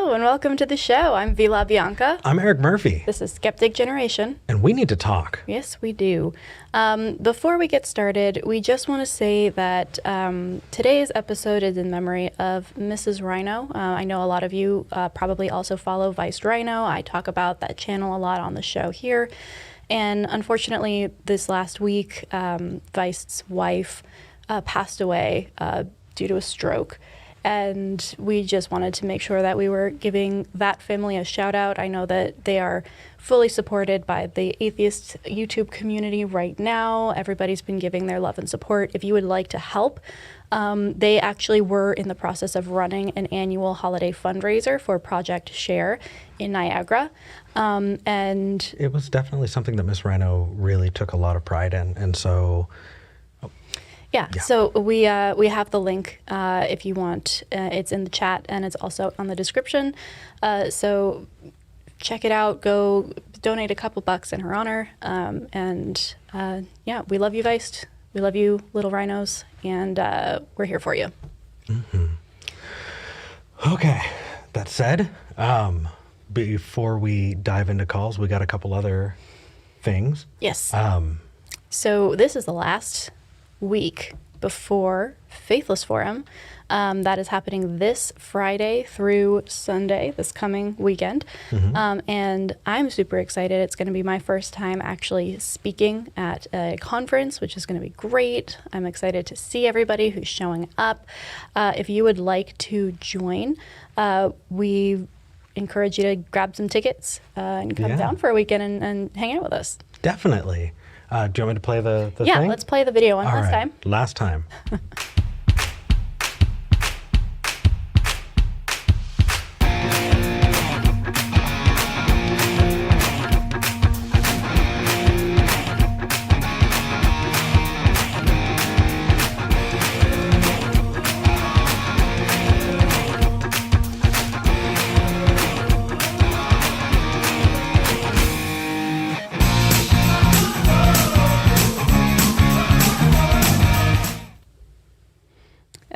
Hello and welcome to the show. I'm Vila Bianca. I'm Eric Murphy. This is Skeptic Generation. And we need to talk. Yes, we do. Before we get started, we just want to say that today's episode is in memory of Mrs. Rhino. I know a lot of you probably also follow Vice Rhino. I talk about that channel a lot on the show here. And unfortunately, this last week, Vice's wife passed away due to a stroke. And we just wanted to make sure that we were giving that family a shout out. I know that they are fully supported by the Atheist YouTube community right now. Everybody's been giving their love and support. If you would like to help, they actually were in the process of running an annual holiday fundraiser for Project Share in Niagara. And it was definitely something that Miss Rhino really took a lot of pride in. And so... Yeah, so we have the link if you want. It's in the chat and it's also on the description. So check it out. Go donate a couple bucks in her honor. Yeah, we love you, Vice. We love you, little rhinos, and we're here for you. Mm-hmm. Okay, that said, before we dive into calls, we got a couple other things. Yes. So this is the last week before Faithless Forum. That is happening this Friday through Sunday, this coming weekend. Mm-hmm. And I'm super excited. It's going to be my first time actually speaking at a conference, which is going to be great. I'm excited to see everybody who's showing up. If you would like to join, we encourage you to grab some tickets and come down for a weekend and hang out with us. Definitely. Do you want me to play the thing? Yeah, let's play the video one last time. Last time.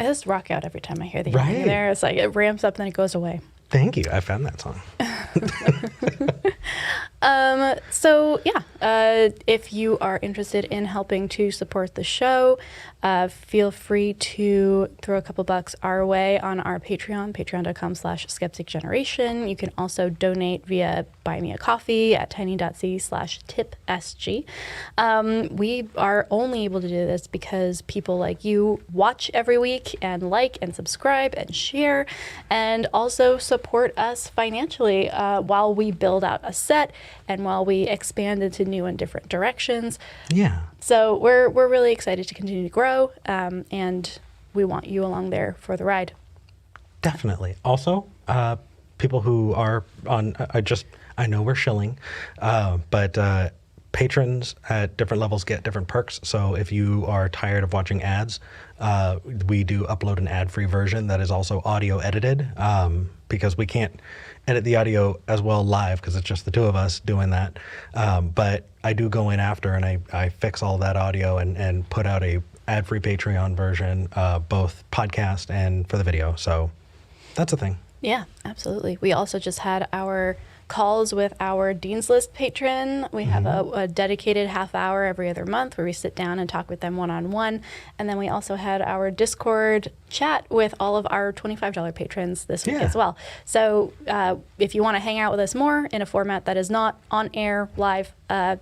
I just rock out every time I hear the ending there. It's like it ramps up and then it goes away. Thank you. I found that song. If you are interested in helping to support the show, feel free to throw a couple bucks our way on our Patreon, patreon.com/skepticgeneration. You can also donate via Buy Me a Coffee at tiny.c/tipsg. We are only able to do this because people like you watch every week and like and subscribe and share and also support us financially while we build out a set and while we expand into new and different directions. Yeah. So we're really excited to continue to grow, and we want you along there for the ride. Definitely. Also, people who are on, I know we're shilling, but patrons at different levels get different perks. So if you are tired of watching ads, we do upload an ad-free version that is also audio edited, because we can't edit the audio as well live because it's just the two of us doing that. But I do go in after and I fix all that audio and put out a ad-free Patreon version, both podcast and for the video. So that's a thing. Yeah, absolutely. We also just had our calls with our Dean's List patron. We have a dedicated half hour every other month where we sit down and talk with them one-on-one. And then we also had our Discord chat with all of our $25 patrons this week as well. So if you want to hang out with us more in a format that is not on air live,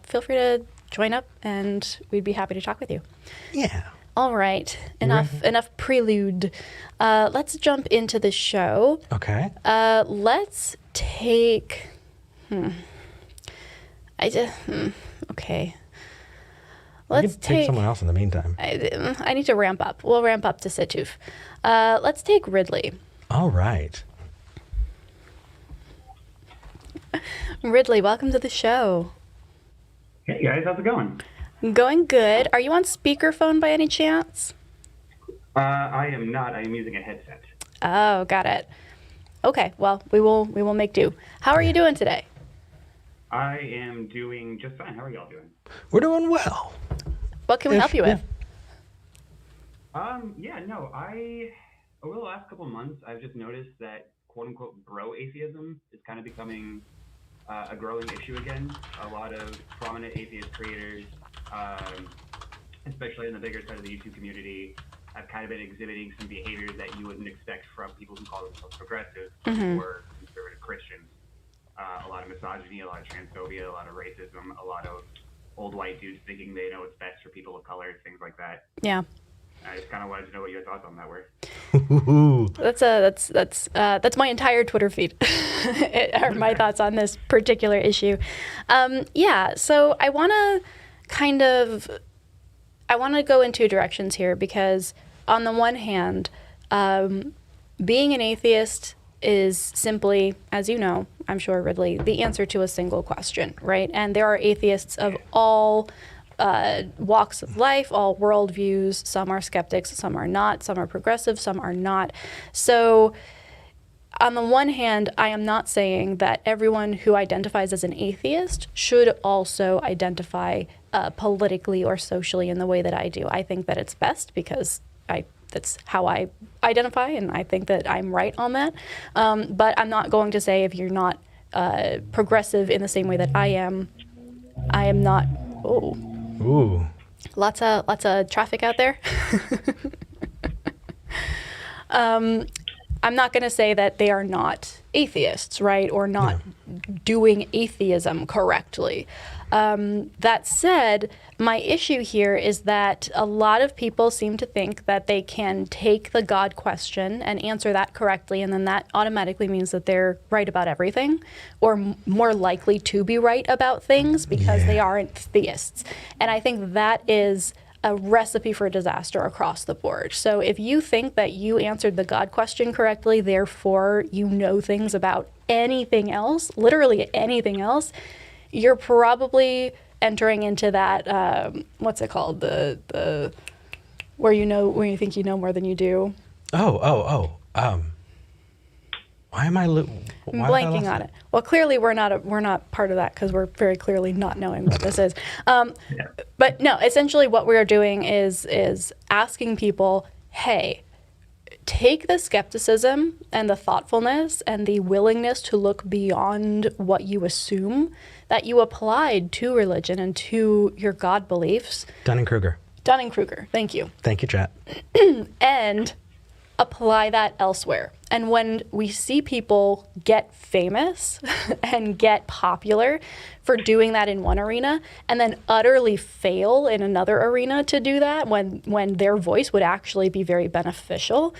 feel free to join up and we'd be happy to talk with you. Yeah. All right, enough prelude. Let's jump into the show. Okay. Let's take. Okay. Let's take someone else in the meantime. I need to ramp up. We'll ramp up to Setuf. Let's take Ridley. All right. Ridley, welcome to the show. Hey guys, how's it going? Going good. Are you on speakerphone by any chance? I am not. I am using a headset. Oh, got it. Okay, well, we will make do. How are you doing today? I am doing just fine. How are y'all doing? We're doing well. What can we help you with? Over the last couple of months, I've just noticed that quote unquote bro atheism is kind of becoming a growing issue again. A lot of prominent atheist creators, especially in the bigger side of the YouTube community, have kind of been exhibiting some behaviors that you wouldn't expect from people who call themselves progressive or conservative Christians. A lot of misogyny, a lot of transphobia, a lot of racism, a lot of old white dudes thinking they know what's best for people of color, things like that. Yeah. I just kind of wanted to know what your thoughts on that were. That's my entire Twitter feed. Are my thoughts on this particular issue. So I want to go in two directions here, because on the one hand, being an atheist is simply, as you know, I'm sure, Ridley, the answer to a single question, right? And there are atheists of all walks of life, all worldviews. Some are skeptics, some are not. Some are progressive, some are not. So on the one hand, I am not saying that everyone who identifies as an atheist should also identify politically or socially in the way that I do. I think that it's best because that's how I identify, and I think that I'm right on that. But I'm not going to say if you're not progressive in the same way that I am not. Oh. Ooh. Lots of traffic out there. I'm not going to say that they are not atheists, right, or not doing atheism correctly. That said, my issue here is that a lot of people seem to think that they can take the God question and answer that correctly, and then that automatically means that they're right about everything, or more likely to be right about things because they aren't theists. And I think that is a recipe for disaster across the board. So if you think that you answered the God question correctly, therefore you know things about anything else, literally anything else, you're probably entering into that, what's it called? The where you think you know more than you do. Why am I I'm blanking on it. Well, clearly we're not part of that because we're very clearly not knowing what this is. But no, essentially what we are doing is asking people, hey, take the skepticism and the thoughtfulness and the willingness to look beyond what you assume that you applied to religion and to your God beliefs. Dunning-Kruger. Thank you. Thank you, chat. And apply that elsewhere. And when we see people get famous and get popular for doing that in one arena and then utterly fail in another arena to do that when their voice would actually be very beneficial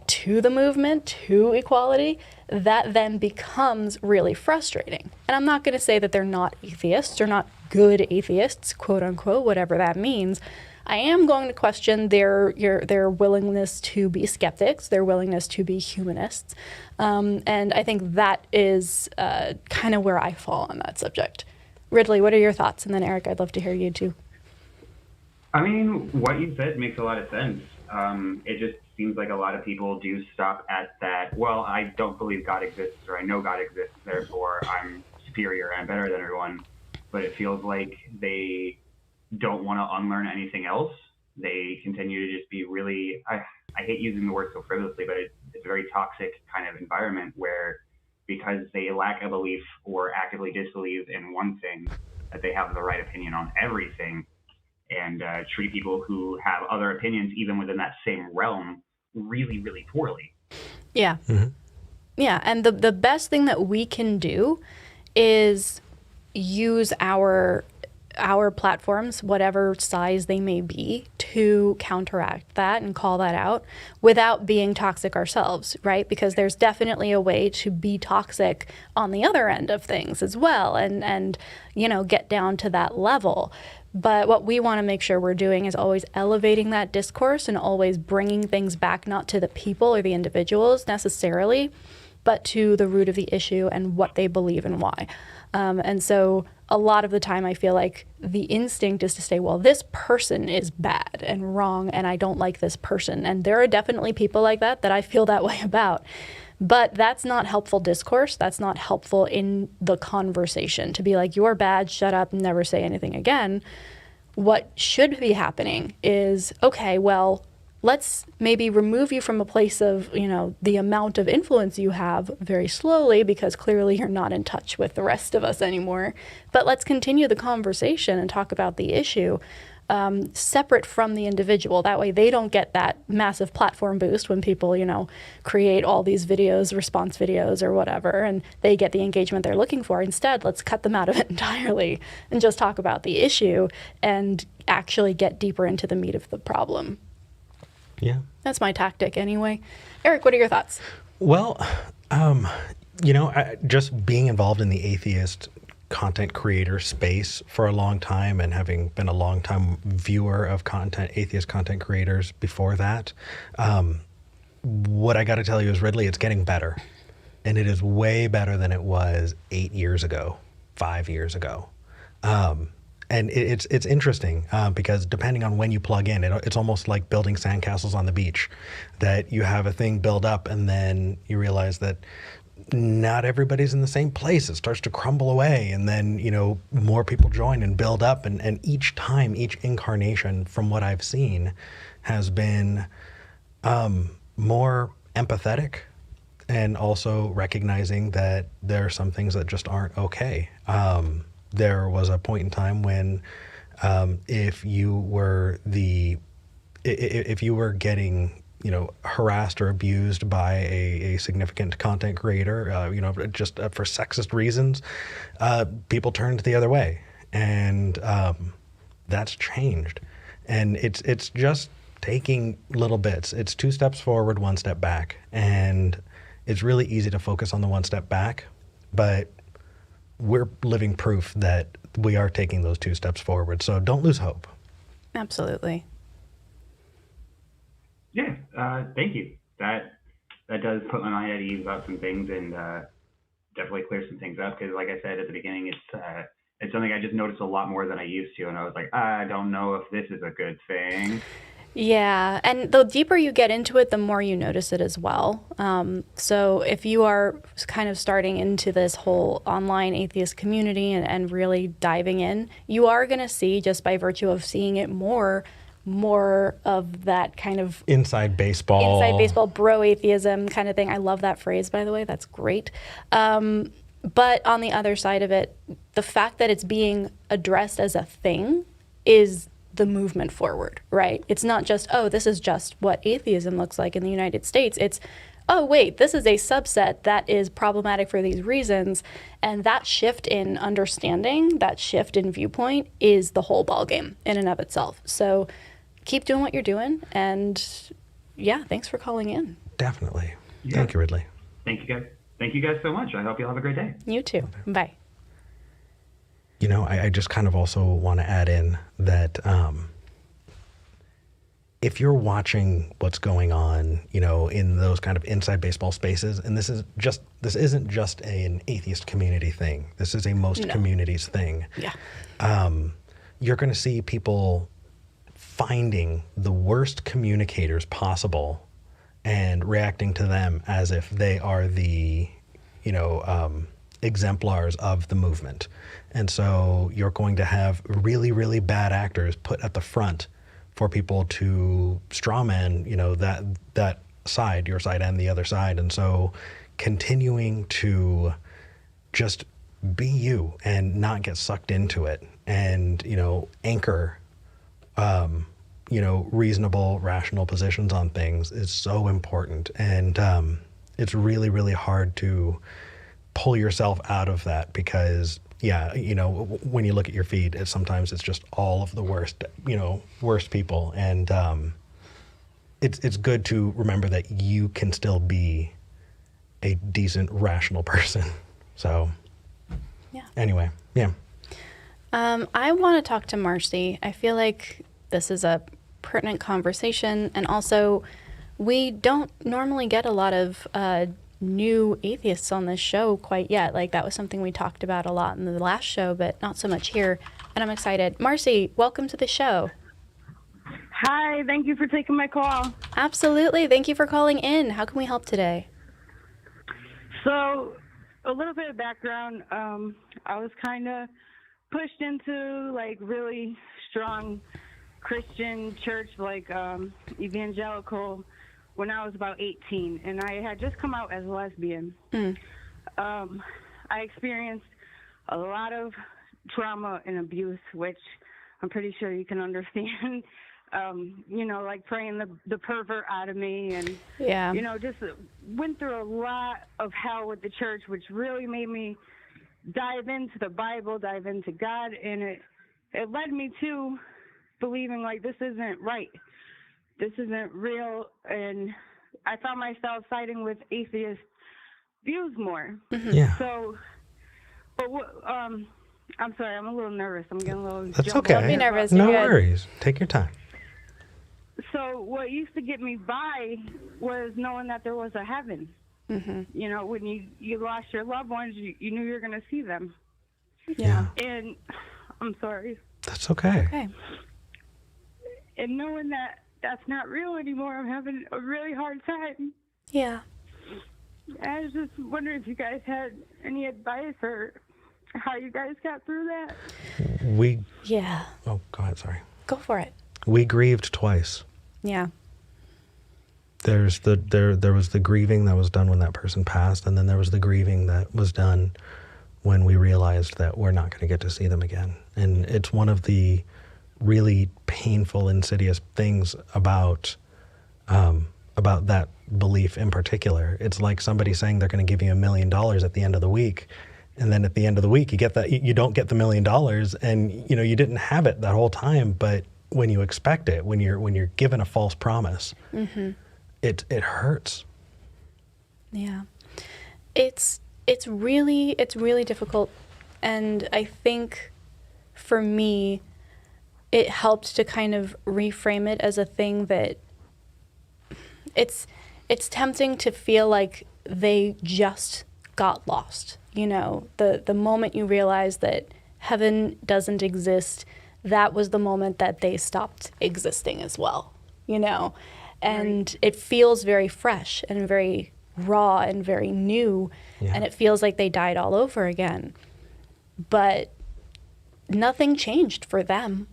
to the movement, to equality, that then becomes really frustrating. And I'm not going to say that they're not atheists or not good atheists, quote unquote, whatever that means. I am going to question their willingness to be skeptics, their willingness to be humanists. And I think that is kind of where I fall on that subject. Ridley, what are your thoughts? And then Eric, I'd love to hear you too. I mean, what you said makes a lot of sense. It just seems like a lot of people do stop at that, well, I don't believe God exists, or I know God exists, therefore I'm superior, I'm better than everyone. But it feels like they don't want to unlearn anything else. They continue to just be really, I hate using the word so frivolously, but it's a very toxic kind of environment where, because they lack a belief or actively disbelieve in one thing, that they have the right opinion on everything, and treat people who have other opinions, even within that same realm, really, really poorly. Yeah. Mm-hmm. Yeah, and the best thing that we can do is use our platforms, whatever size they may be, to counteract that and call that out without being toxic ourselves, right? Because there's definitely a way to be toxic on the other end of things as well, and get down to that level. But what we want to make sure we're doing is always elevating that discourse and always bringing things back, not to the people or the individuals necessarily, but to the root of the issue and what they believe and why. And so a lot of the time I feel like the instinct is to say, well, this person is bad and wrong and I don't like this person. And there are definitely people like that I feel that way about. But that's not helpful discourse. That's not helpful in the conversation to be like, you're bad, shut up, and never say anything again. What should be happening is, okay, well, let's maybe remove you from a place of, the amount of influence you have very slowly, because clearly you're not in touch with the rest of us anymore. But let's continue the conversation and talk about the issue separate from the individual. That way they don't get that massive platform boost when people, create all these videos, response videos or whatever, and they get the engagement they're looking for. Instead, let's cut them out of it entirely and just talk about the issue and actually get deeper into the meat of the problem. Yeah. That's my tactic anyway. Eric, what are your thoughts? Well, just being involved in the atheist content creator space for a long time, and having been a long time viewer of atheist content creators before that, what I got to tell you is, Ridley, it's getting better. And it is way better than it was 8 years ago, 5 years ago. And it's interesting because depending on when you plug in, it's almost like building sandcastles on the beach, that you have a thing build up and then you realize that not everybody's in the same place. It starts to crumble away, and then, more people join and build up. And each time, each incarnation, from what I've seen, has been more empathetic, and also recognizing that there are some things that just aren't okay. There was a point in time when if you were getting harassed or abused by a significant content creator, just for sexist reasons, people turned the other way, and that's changed. And it's just taking little bits. It's 2 steps forward, 1 step back, and it's really easy to focus on the 1 step back, but we're living proof that we are taking those 2 steps forward. So don't lose hope. Absolutely. Yeah, thank you. That does put my mind at ease about some things, and definitely clear some things up. Because, like I said at the beginning, it's something I just noticed a lot more than I used to, and I was like, I don't know if this is a good thing. Yeah, and the deeper you get into it, the more you notice it as well. So if you are kind of starting into this whole online atheist community and really diving in, you are going to see, just by virtue of seeing it more of that kind of inside baseball, bro atheism kind of thing. I love that phrase, by the way. That's great. But on the other side of it, the fact that it's being addressed as a thing is the movement forward, right? It's not just, oh, this is just what atheism looks like in the United States. It's, oh, wait, this is a subset that is problematic for these reasons. And that shift in understanding, that shift in viewpoint is the whole ballgame in and of itself. So keep doing what you're doing. And yeah, thanks for calling in. Definitely. Yeah. Thank you, Ridley. Thank you, guys. Thank you guys so much. I hope you'll have a great day. You too. Bye. I just kind of also want to add in that if you're watching what's going on, in those kind of inside baseball spaces, and this isn't just an atheist community thing. This is a most communities thing. Yeah. You're going to see people finding the worst communicators possible and reacting to them as if they are the, exemplars of the movement. And so you're going to have really, really bad actors put at the front for people to strawman, that side, your side and the other side. And so continuing to just be you and not get sucked into it, and, anchor, reasonable, rational positions on things is so important. And it's really, really hard to pull yourself out of that, because when you look at your feed, sometimes it's just all of the worst people. And it's good to remember that you can still be a decent, rational person. So anyway, yeah. I want to talk to Marci. I feel like this is a pertinent conversation, and also we don't normally get a lot of new atheists on this show quite yet. Like, that was something we talked about a lot in the last show, but not so much here, and I'm excited. Marci, welcome to the show. Hi, thank you for taking my call. Absolutely. Thank you for calling in. How can we help today? So, a little bit of background. I was kind of pushed into, really strong Christian church, like evangelical, when I was about 18, and I had just come out as a lesbian. I experienced a lot of trauma and abuse, which I'm pretty sure you can understand. Like praying the pervert out of me, and just went through a lot of hell with the church, which really made me dive into the Bible, dive into God, and it led me to believing like this isn't right, this isn't real, and I found myself siding with atheist views more. Yeah. So, but I'm sorry, I'm a little nervous. I'm getting a little. That's jumped okay. up Don't be here, nervous. but- No You're good. worries. Take your time. So what used to get me by was knowing that there was a heaven. When you lost your loved ones, you knew you were going to see them. Yeah. And I'm sorry. That's okay. Okay. And knowing that that's not real anymore, I'm having a really hard time. Yeah. I was just wondering if you guys had any advice or how you guys got through that. Yeah. Oh, go ahead. Sorry. Go for it. We grieved twice. Yeah. There was the grieving that was done when that person passed, and then there was the grieving that was done when we realized that we're not going to get to see them again. And it's one of the really painful, insidious things about that belief in particular. It's like somebody saying they're going to give you $1 million at the end of the week, and then at the end of the week you don't get the $1 million, and you didn't have it that whole time, but when you expect it, when you're given a false promise, it hurts. Yeah. It's really difficult, and I think for me it helped to kind of reframe it as a thing that it's tempting to feel like they just got lost. The moment you realize that heaven doesn't exist, that was the moment that they stopped existing as well, and it feels very fresh and very raw and very new, and it feels like they died all over again. But nothing changed for them,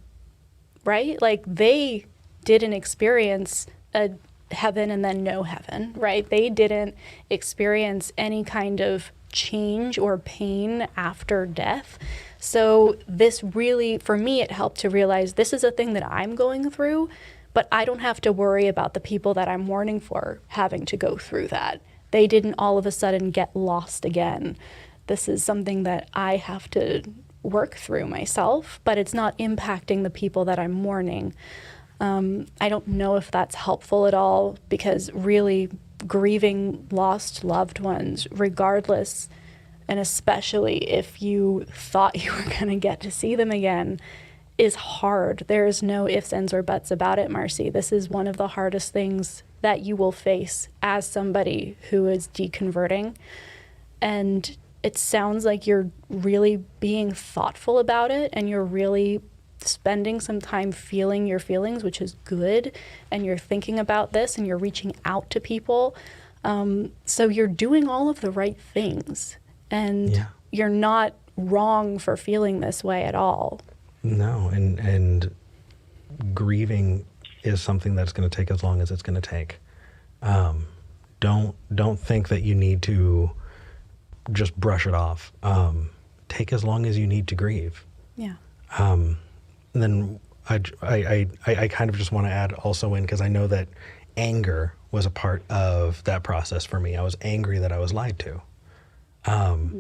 right? Like, they didn't experience a heaven and then no heaven, right? They didn't experience any kind of change or pain after death. So this really, for me, it helped to realize this is a thing that I'm going through, but I don't have to worry about the people that I'm mourning for having to go through that. They didn't all of a sudden get lost again. This is something that I have to work through myself, but it's not impacting the people that I'm mourning. I don't know if that's helpful at all, because really grieving lost loved ones, regardless, and especially if you thought you were going to get to see them again, is hard. There's no ifs, ands, or buts about it, Marci. This is one of the hardest things that you will face as somebody who is deconverting. And it sounds like you're really being thoughtful about it, and you're really spending some time feeling your feelings, which is good, and you're thinking about this and you're reaching out to people. So you're doing all of the right things, and you're not wrong for feeling this way at all. No, and grieving is something that's going to take as long as it's going to take. Don't think that you need to just brush it off. Take as long as you need to grieve. Yeah. And then I kind of just want to add also in, because I know that anger was a part of that process for me. I was angry that I was lied to.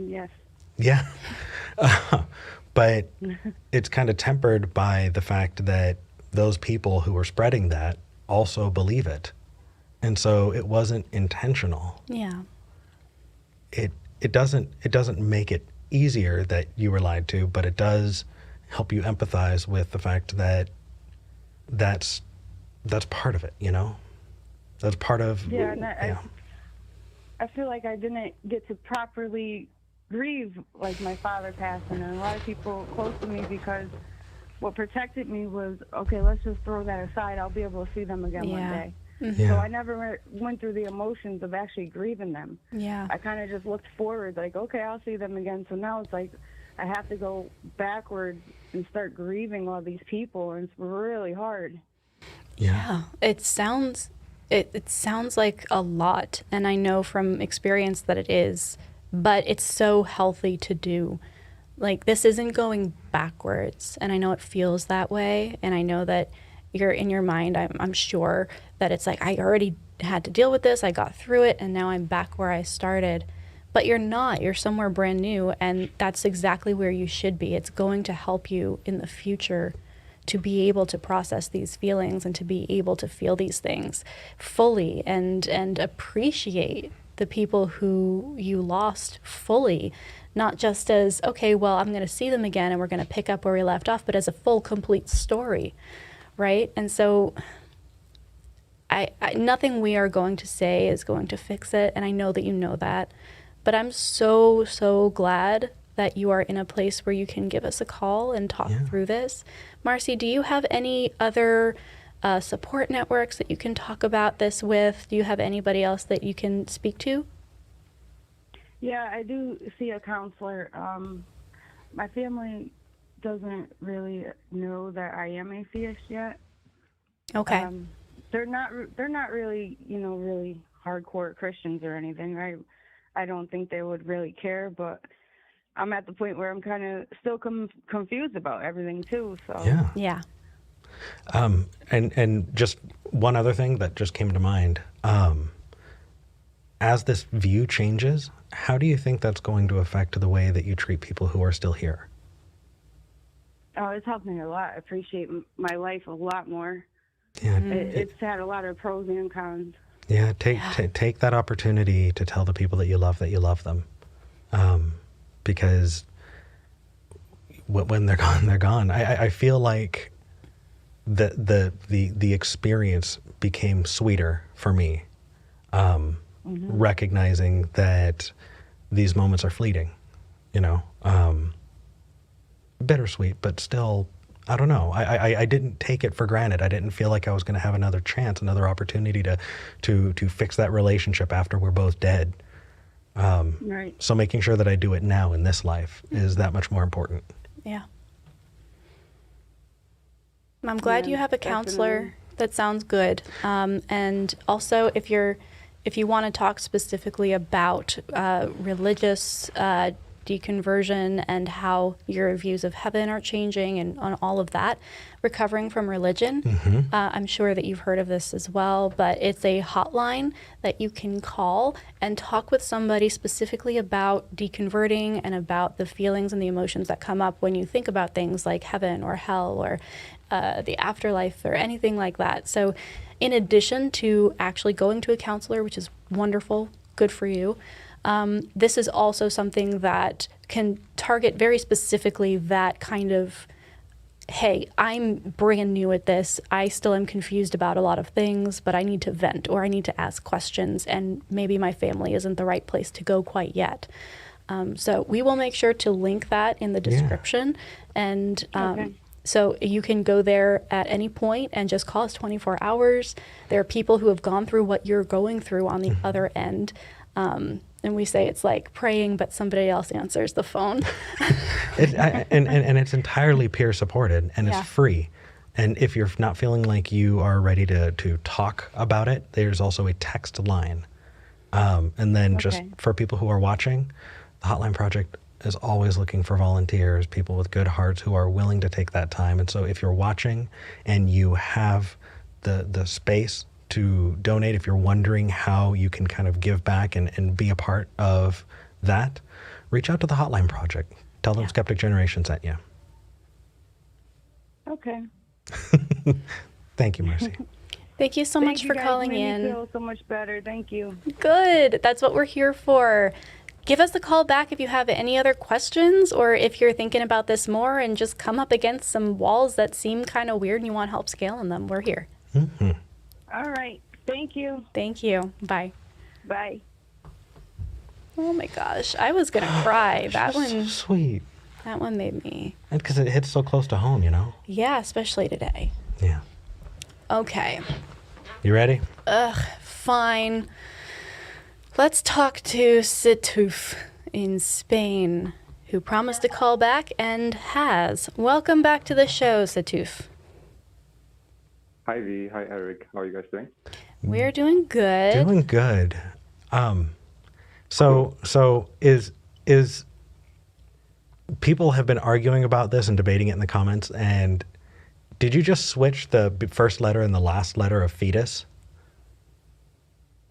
Yes. Yeah. But it's kind of tempered by the fact that those people who were spreading that also believe it. And so it wasn't intentional. Yeah. It doesn't make it easier that you were lied to, but it does help you empathize with the fact that that's part of it, That's part of I feel like I didn't get to properly grieve like my father passing, and a lot of people close to me, because what protected me was, okay, let's just throw that aside, I'll be able to see them again one day. Yeah. So I never went through the emotions of actually grieving them. Yeah. I kind of just looked forward, like, okay, I'll see them again. So now it's like I have to go backwards and start grieving all these people, and it's really hard. Yeah, it sounds like a lot, and I know from experience that it is, but it's so healthy to do. Like, this isn't going backwards, and I know it feels that way, and I know that you're in your mind, I'm sure that it's like, I already had to deal with this, I got through it, and now I'm back where I started. But you're not. You're somewhere brand new, and that's exactly where you should be. It's going to help you in the future to be able to process these feelings and to be able to feel these things fully and appreciate the people who you lost fully, not just as, okay, well, I'm going to see them again and we're going to pick up where we left off, but as a full, complete story, right? And so I nothing we are going to say is going to fix it, and I know that you know that. But I'm so, so glad that you are in a place where you can give us a call and talk through this. Marci, do you have any other support networks that you can talk about this with? Do you have anybody else that you can speak to? Yeah, I do see a counselor. My family doesn't really know that I am atheist yet. Okay. They're not really, really hardcore Christians or anything, right? I don't think they would really care, but I'm at the point where I'm kind of still confused about everything too. So Yeah. And just one other thing that just came to mind. As this view changes, how do you think that's going to affect the way that you treat people who are still here? Oh, it's helped me a lot. I appreciate my life a lot more. Yeah, it's had a lot of pros and cons. Yeah, take that opportunity to tell the people that you love them, because when they're gone, they're gone. I feel like the experience became sweeter for me, recognizing that these moments are fleeting, bittersweet, but still. I don't know. I didn't take it for granted. I didn't feel like I was going to have another chance, another opportunity to fix that relationship after we're both dead. Right. So making sure that I do it now in this life is that much more important. Yeah. I'm glad you have a counselor. Definitely. That sounds good. And also, if you want to talk specifically about religious deconversion and how your views of heaven are changing and on all of that, recovering from religion. I'm sure that you've heard of this as well, but it's a hotline that you can call and talk with somebody specifically about deconverting and about the feelings and the emotions that come up when you think about things like heaven or hell or the afterlife or anything like that. So in addition to actually going to a counselor, which is wonderful, good for you, this is also something that can target very specifically that kind of, hey, I'm brand new at this. I still am confused about a lot of things, but I need to vent or I need to ask questions, and maybe my family isn't the right place to go quite yet. So we will make sure to link that in the description. And so you can go there at any point and just call us 24 hours. There are people who have gone through what you're going through on the other end. And we say it's like praying, but somebody else answers the phone. And it's entirely peer supported, and it's free. And if you're not feeling like you are ready to talk about it, there's also a text line. And then just for people who are watching, the Hotline Project is always looking for volunteers, people with good hearts who are willing to take that time. And so if you're watching and you have the space to donate, if you're wondering how you can kind of give back and be a part of that, reach out to the Hotline Project. Tell them Skeptic Generation sent you. Okay. Thank you, Marci. Thank you so much for calling in. Me feel so much better. Thank you. Good. That's what we're here for. Give us a call back if you have any other questions, or if you're thinking about this more and just come up against some walls that seem kind of weird and you want help scaling them. We're here. All right. Thank you. Thank you. Bye. Bye. Oh my gosh. I was going to cry. That one. So sweet. That one made me. Because it hits so close to home, Yeah, especially today. Yeah. Okay. You ready? Fine. Let's talk to Setuf in Spain. who promised to call back and has. Welcome back to the show, Setuf. Hi, V. Hi, Eric. How are you guys doing? We're doing good. Doing good. So is people have been arguing about this and debating it in the comments, and did you just switch the first letter and the last letter of fetus?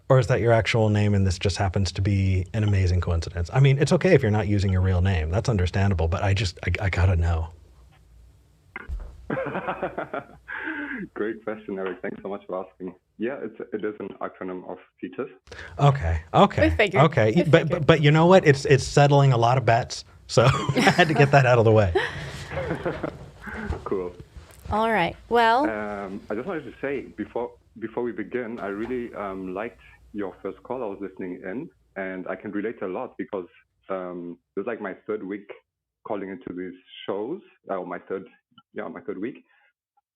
Or is that your actual name and this just happens to be an amazing coincidence? I mean, it's okay if you're not using your real name. That's understandable, but I gotta know. Great question, Eric. Thanks so much for asking. Yeah, it is an acronym of fetus. Okay. We figured. Okay. But you know what? It's settling a lot of bets, so I had to get that out of the way. Cool. All right. Well, I just wanted to say before we begin, I really liked your first call. I was listening in, and I can relate a lot because this is like my third week calling into these shows. My third week,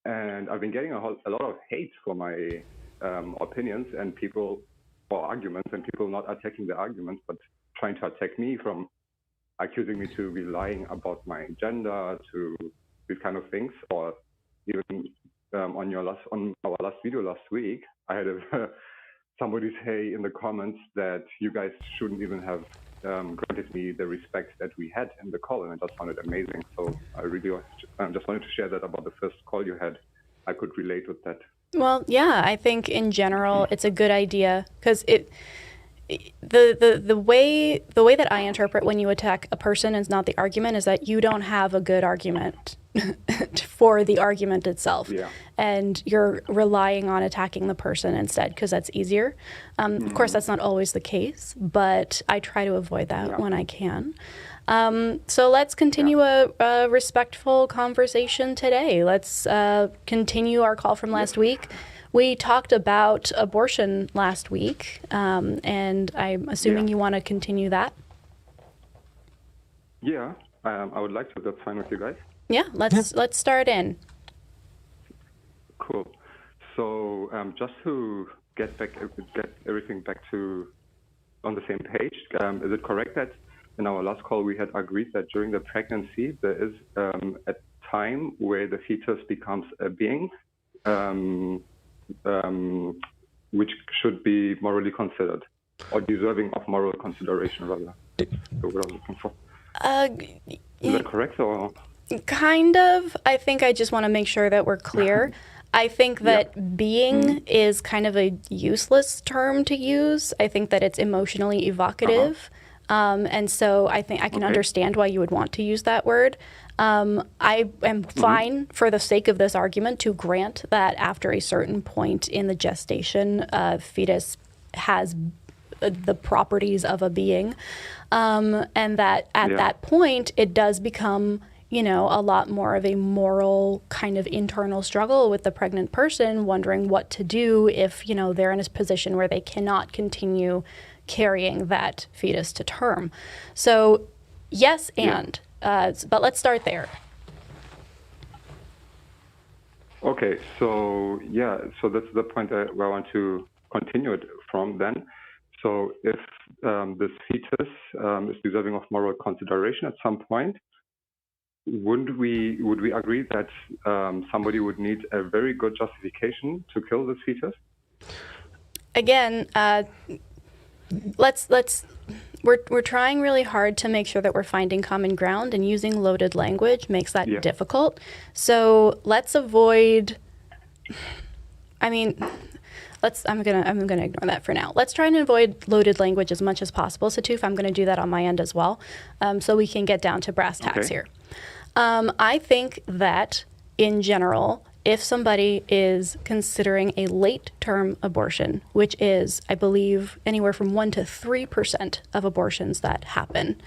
and I've been getting a lot of hate for my opinions and people or arguments, and people not attacking the arguments, but trying to attack me from accusing me to be lying about my gender, to these kind of things, or even on our last video last week, I had somebody say in the comments that you guys shouldn't even have granted me the respect that we had in the call, and I just found it amazing. So I really just wanted to share that about the first call you had. I could relate with that. well, yeah, I think in general it's a good idea because the way that I interpret when you attack a person is not the argument, is that you don't have a good argument for the argument itself. Yeah. And you're relying on attacking the person instead because that's easier. Of course, that's not always the case, but I try to avoid that when I can. So let's continue a respectful conversation today. Let's continue our call from last week. We talked about abortion last week, and I'm assuming you want to continue that. Yeah, I would like to. That's fine with you guys. Yeah, let's start in. Cool. So just to get everything back to on the same page, is it correct that in our last call we had agreed that during the pregnancy there is a time where the fetus becomes a being, which should be morally considered, or deserving of moral consideration, rather. That's what I was looking for. Is that correct, or? Kind of. I think I just want to make sure that we're clear. I think that being is kind of a useless term to use. I think that it's emotionally evocative. And so I think I can understand why you would want to use that word. I am fine, for the sake of this argument, to grant that after a certain point in the gestation, fetus has the properties of a being, and that at that point it does become, a lot more of a moral kind of internal struggle with the pregnant person, wondering what to do if, they're in a position where they cannot continue carrying that fetus to term. So yes, but let's start there. Okay, so that's the point where I want to continue it from then. So if this fetus is deserving of moral consideration at some point, would we agree that somebody would need a very good justification to kill this fetus? Again, we're trying really hard to make sure that we're finding common ground, and using loaded language makes that difficult. So let's avoid. I'm gonna ignore that for now. Let's try and avoid loaded language as much as possible, Setuf. I'm gonna do that on my end as well, so we can get down to brass tacks here. I think that in general, if somebody is considering a late-term abortion, which is, I believe, anywhere from 1% to 3% of abortions that happen,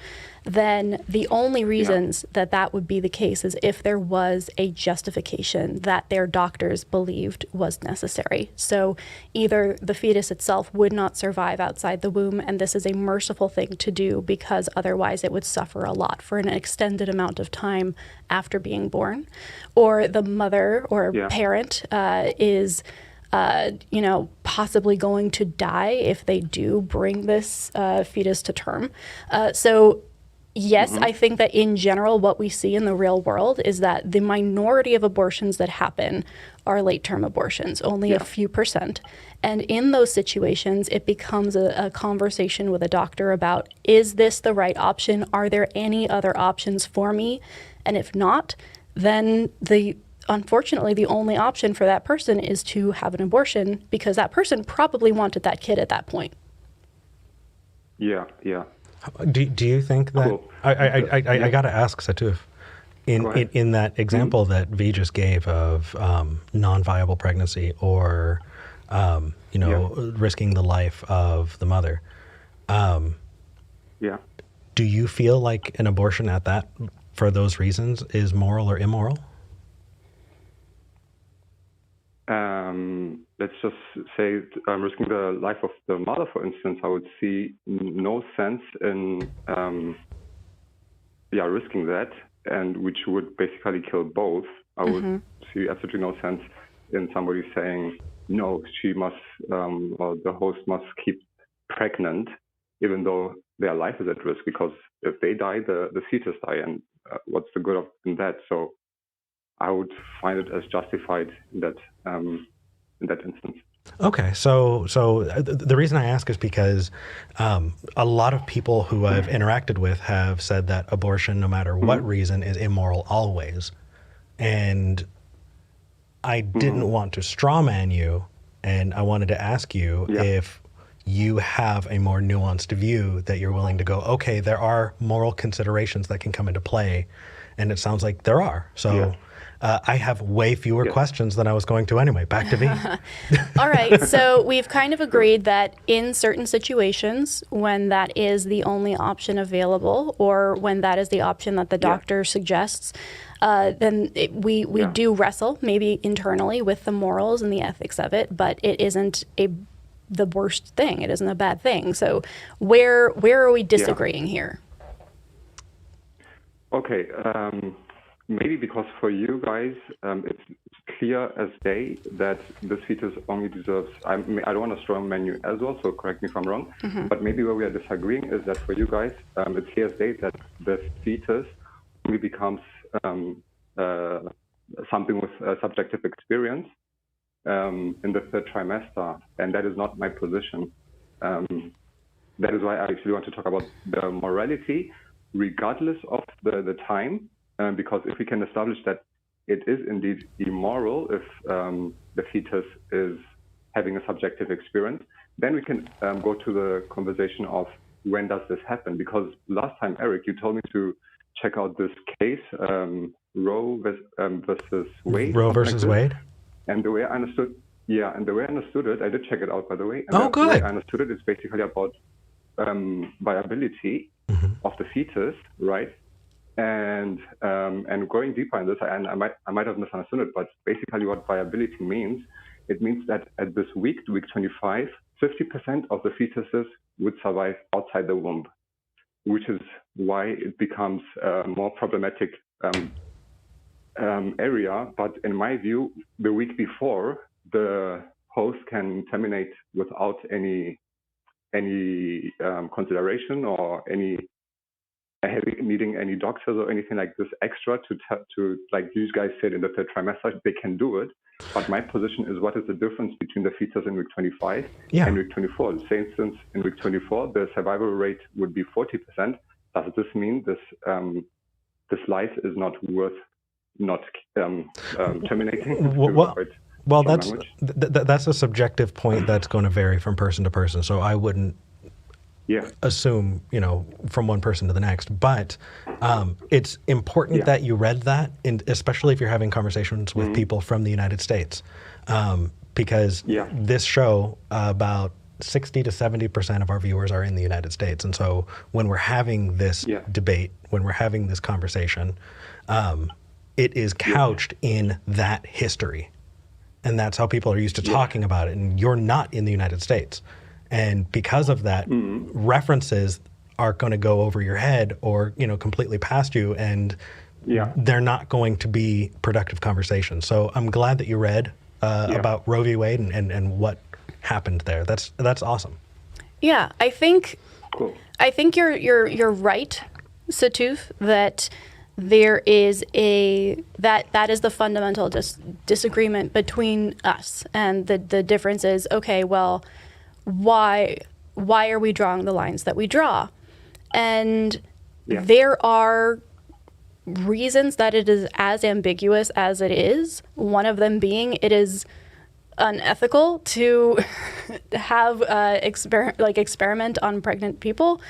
then the only reasons that would be the case is if there was a justification that their doctors believed was necessary. So either the fetus itself would not survive outside the womb, and this is a merciful thing to do because otherwise it would suffer a lot for an extended amount of time after being born, or the mother or parent is possibly going to die if they do bring this fetus to term. So Yes, I think that in general, what we see in the real world is that the minority of abortions that happen are late-term abortions, only a few percent. And in those situations, it becomes a conversation with a doctor about, is this the right option? Are there any other options for me? And if not, then unfortunately, the only option for that person is to have an abortion, because that person probably wanted that kid at that point. Yeah. Do you think that I got to ask Setuf in that example that V just gave of non-viable pregnancy or risking the life of the mother? Do you feel like an abortion for those reasons is moral or immoral? Let's just say risking the life of the mother, for instance, I would see no sense in risking that, and which would basically kill both. I would see absolutely no sense in somebody saying, no, she must, or the host must keep pregnant, even though their life is at risk, because if they die, the fetus die, and what's the good of that? So I would find it as justified in that instance. Okay, so the reason I ask is because a lot of people who I've interacted with have said that abortion, no matter what reason, is immoral always. And I didn't want to strawman you, and I wanted to ask you if you have a more nuanced view that you're willing to go, okay, there are moral considerations that can come into play, and it sounds like there are. So I have way fewer questions than I was going to anyway. Back to V. All right. So we've kind of agreed that in certain situations, when that is the only option available, or when that is the option that the doctor suggests, then we do wrestle maybe internally with the morals and the ethics of it, but it isn't the worst thing. It isn't a bad thing. So where are we disagreeing here? Okay. Maybe because for you guys, it's clear as day that this fetus only deserves, I don't want to strongman you as well, so correct me if I'm wrong, but maybe where we are disagreeing is that for you guys, it's clear as day that the fetus only becomes something with a subjective experience in the third trimester, and that is not my position. That is why I actually want to talk about the morality, regardless of the time, because if we can establish that it is indeed immoral if the fetus is having a subjective experience, then we can go to the conversation of when does this happen? Because last time, Eric, you told me to check out this case, Roe versus Wade. Roe versus Wade? And the way I understood, it, I did check it out, by the way. And good. The way I understood it is basically about viability of the fetus, right? And going deeper in this, and I might have misunderstood it, but basically what viability means, it means that at this week 25, 50% of the fetuses would survive outside the womb, which is why it becomes a more problematic area. But in my view, the week before, the host can terminate without any consideration or needing any doctors or anything like this extra to like you guys said in the third trimester, they can do it. But my position is, what is the difference between the fetus in week 25 and week 24? Say, instance, in week 24, the survival rate would be 40%. Does this mean this life is not worth not terminating? Well, that's a subjective point that's going to vary from person to person. So I wouldn't assume, from one person to the next. But it's important that you read that, and especially if you're having conversations with people from the United States, because this show, about 60 to 70% of our viewers are in the United States. And so when we're having this debate, when we're having this conversation, it is couched in that history. And that's how people are used to talking about it. And you're not in the United States. And because of that, references are going to go over your head or, completely past you. And they're not going to be productive conversations. So I'm glad that you read about Roe v. Wade and what happened there. That's awesome. Yeah, I think you're right, Setuf, that there is that is the fundamental disagreement between us, and the difference is, okay, well, why are we drawing the lines that we draw? And there are reasons that it is as ambiguous as it is. One of them being it is unethical to have experiment on pregnant people.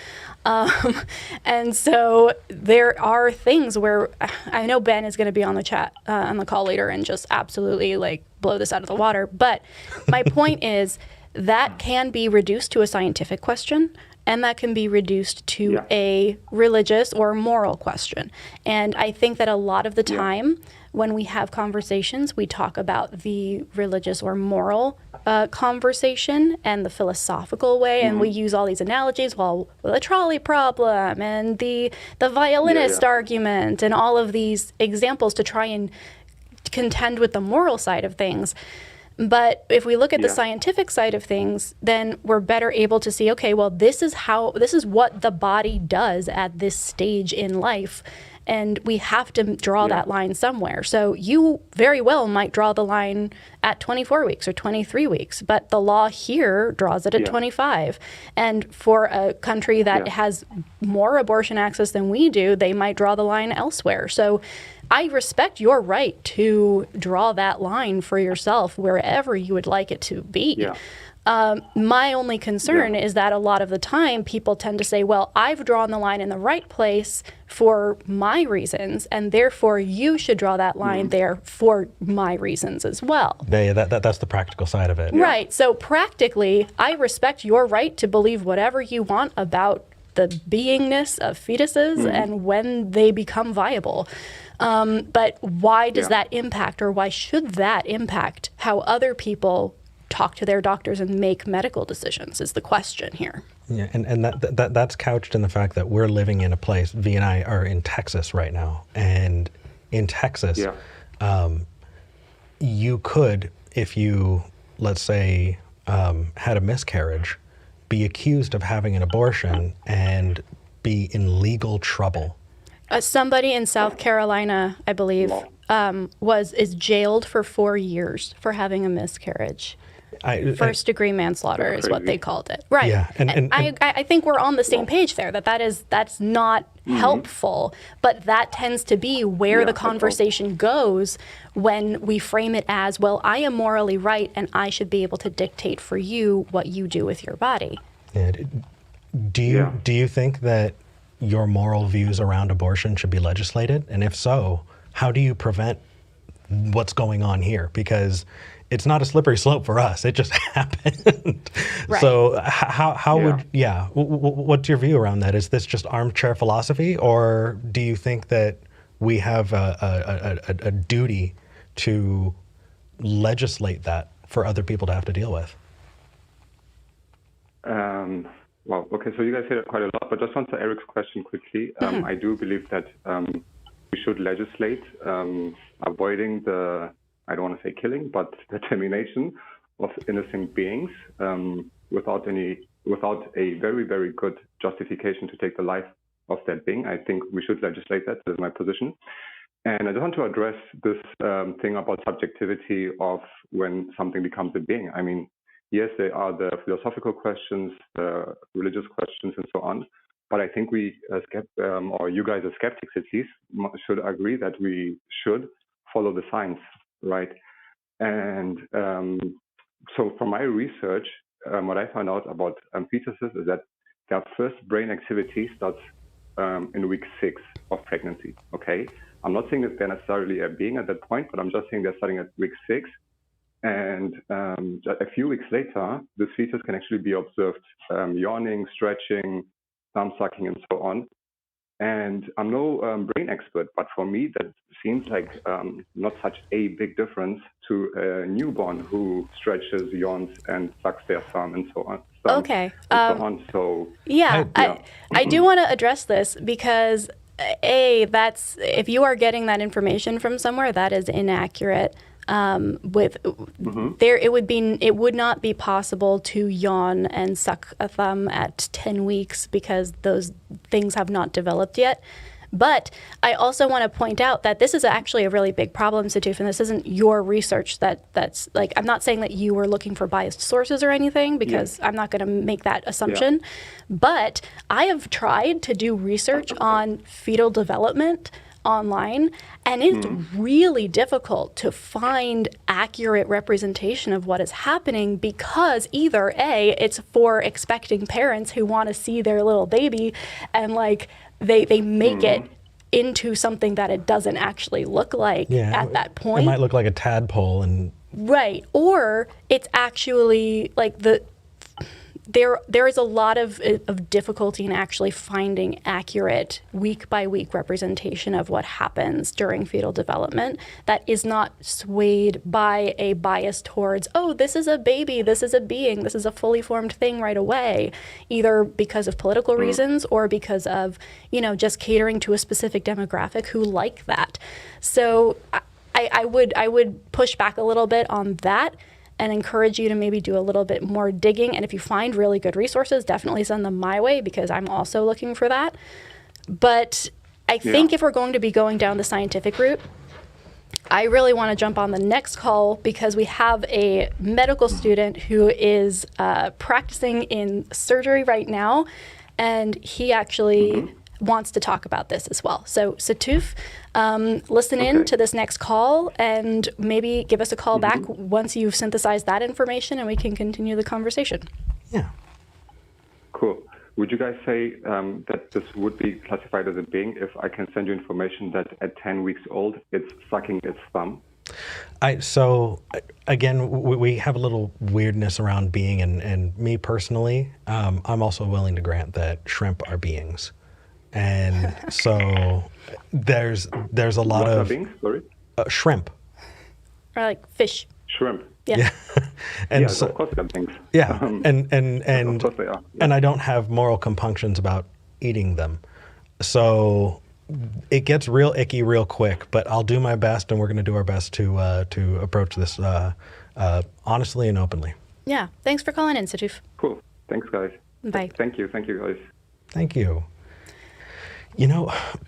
And so there are things where I know Ben is going to be on the chat, on the call later, and just absolutely like blow this out of the water. But my point is that can be reduced to a scientific question, and that can be reduced to a religious or moral question. And I think that a lot of the time when we have conversations, we talk about the religious or moral conversation and the philosophical way, and we use all these analogies, well, the trolley problem and the violinist argument and all of these examples to try and contend with the moral side of things. But if we look at the scientific side of things, then we're better able to see, okay, well, this is what the body does at this stage in life. And we have to draw that line somewhere. So you very well might draw the line at 24 weeks or 23 weeks, but the law here draws it at 25. And for a country that has more abortion access than we do, they might draw the line elsewhere. So I respect your right to draw that line for yourself wherever you would like it to be. My only concern is that a lot of the time people tend to say, well, I've drawn the line in the right place for my reasons, and therefore you should draw that line there for my reasons as well. That's the practical side of it. Right. So practically, I respect your right to believe whatever you want about the beingness of fetuses and when they become viable. But why does that impact, or why should that impact how other people talk to their doctors and make medical decisions is the question here. Yeah, and that's couched in the fact that we're living in a place, V and I are in Texas right now, and in Texas, you could, if you, let's say, had a miscarriage, be accused of having an abortion and be in legal trouble. Somebody in South Carolina, I believe, is jailed for 4 years for having a miscarriage. First-degree manslaughter is what they called it. Right. Yeah, and I think we're on the same page there, that's not helpful, but that tends to be where the conversation goes when we frame it as, well, I am morally right, and I should be able to dictate for you what you do with your body. Do you think that your moral views around abortion should be legislated? And if so, how do you prevent what's going on here? Because it's not a slippery slope for us. It just happened. Right. So how would, what's your view around that? Is this just armchair philosophy, or do you think that we have a duty to legislate that for other people to have to deal with? Well, okay, so you guys said it quite a lot, but just to answer Eric's question quickly, I do believe that we should legislate avoiding the, I don't want to say killing, but the termination of innocent beings without a very, very good justification to take the life of that being. I think we should legislate that. That is my position. And I just want to address this thing about subjectivity of when something becomes a being. I mean, yes, there are the philosophical questions, the religious questions, and so on. But I think we, or you guys as skeptics at least, should agree that we should follow the science, right? And so from my research, what I found out about fetuses is that their first brain activity starts in week 6 of pregnancy, okay? I'm not saying that they're necessarily a being at that point, but I'm just saying they're starting at week 6. And a few weeks later, this fetus can actually be observed yawning, stretching, thumb sucking, and so on. And I'm no brain expert, but for me, that seems like not such a big difference to a newborn who stretches, yawns, and sucks their thumb, and so on. Okay. So I do want to address this because that's if you are getting that information from somewhere, that is inaccurate. it would not be possible to yawn and suck a thumb at 10 weeks because those things have not developed yet. But I also want to point out that this is actually a really big problem, Setuf, and this isn't your research that's like, I'm not saying that you were looking for biased sources or anything, because I'm not going to make that assumption. But I have tried to do research on fetal development online, and it's really difficult to find accurate representation of what is happening, because either A, it's for expecting parents who want to see their little baby, and like they make it into something that it doesn't actually look like at that point. It might look like a tadpole, and right, or it's actually like there is a lot of difficulty in actually finding accurate week-by-week representation of what happens during fetal development that is not swayed by a bias towards, oh, this is a baby, this is a being, this is a fully formed thing right away, either because of political reasons or because of, just catering to a specific demographic who like that. So I would push back a little bit on that and encourage you to maybe do a little bit more digging. And if you find really good resources, definitely send them my way, because I'm also looking for that. But I think if we're going to be going down the scientific route, I really want to jump on the next call, because we have a medical student who is practicing in surgery right now, and he actually wants to talk about this as well. So Setuf, listen in to this next call, and maybe give us a call back once you've synthesized that information, and we can continue the conversation. Yeah. Cool. Would you guys say that this would be classified as a being if I can send you information that at 10 weeks old, it's sucking its thumb? So again, we have a little weirdness around being, and me personally, I'm also willing to grant that shrimp are beings. And so there's a lot of beings? Sorry? Shrimp. Or like fish. Shrimp. Yeah. And so, of course they're beings. Yeah. And of course they are. Yeah. And I don't have moral compunctions about eating them. So it gets real icky real quick, but I'll do my best, and we're going to do our best to approach this honestly and openly. Yeah. Thanks for calling in, Setuf. Cool. Thanks, guys. Bye. Thank you, guys. Thank you.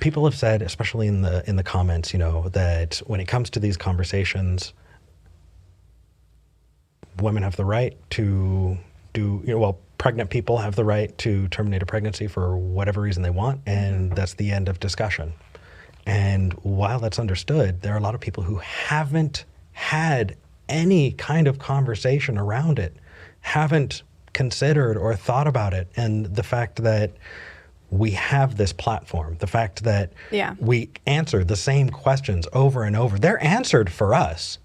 People have said, especially in the comments, that when it comes to these conversations, women have the right to pregnant people have the right to terminate a pregnancy for whatever reason they want, and that's the end of discussion. And while that's understood, there are a lot of people who haven't had any kind of conversation around it, haven't considered or thought about it, and the fact that we have this platform, the fact that we answer the same questions over and over, they're answered for us.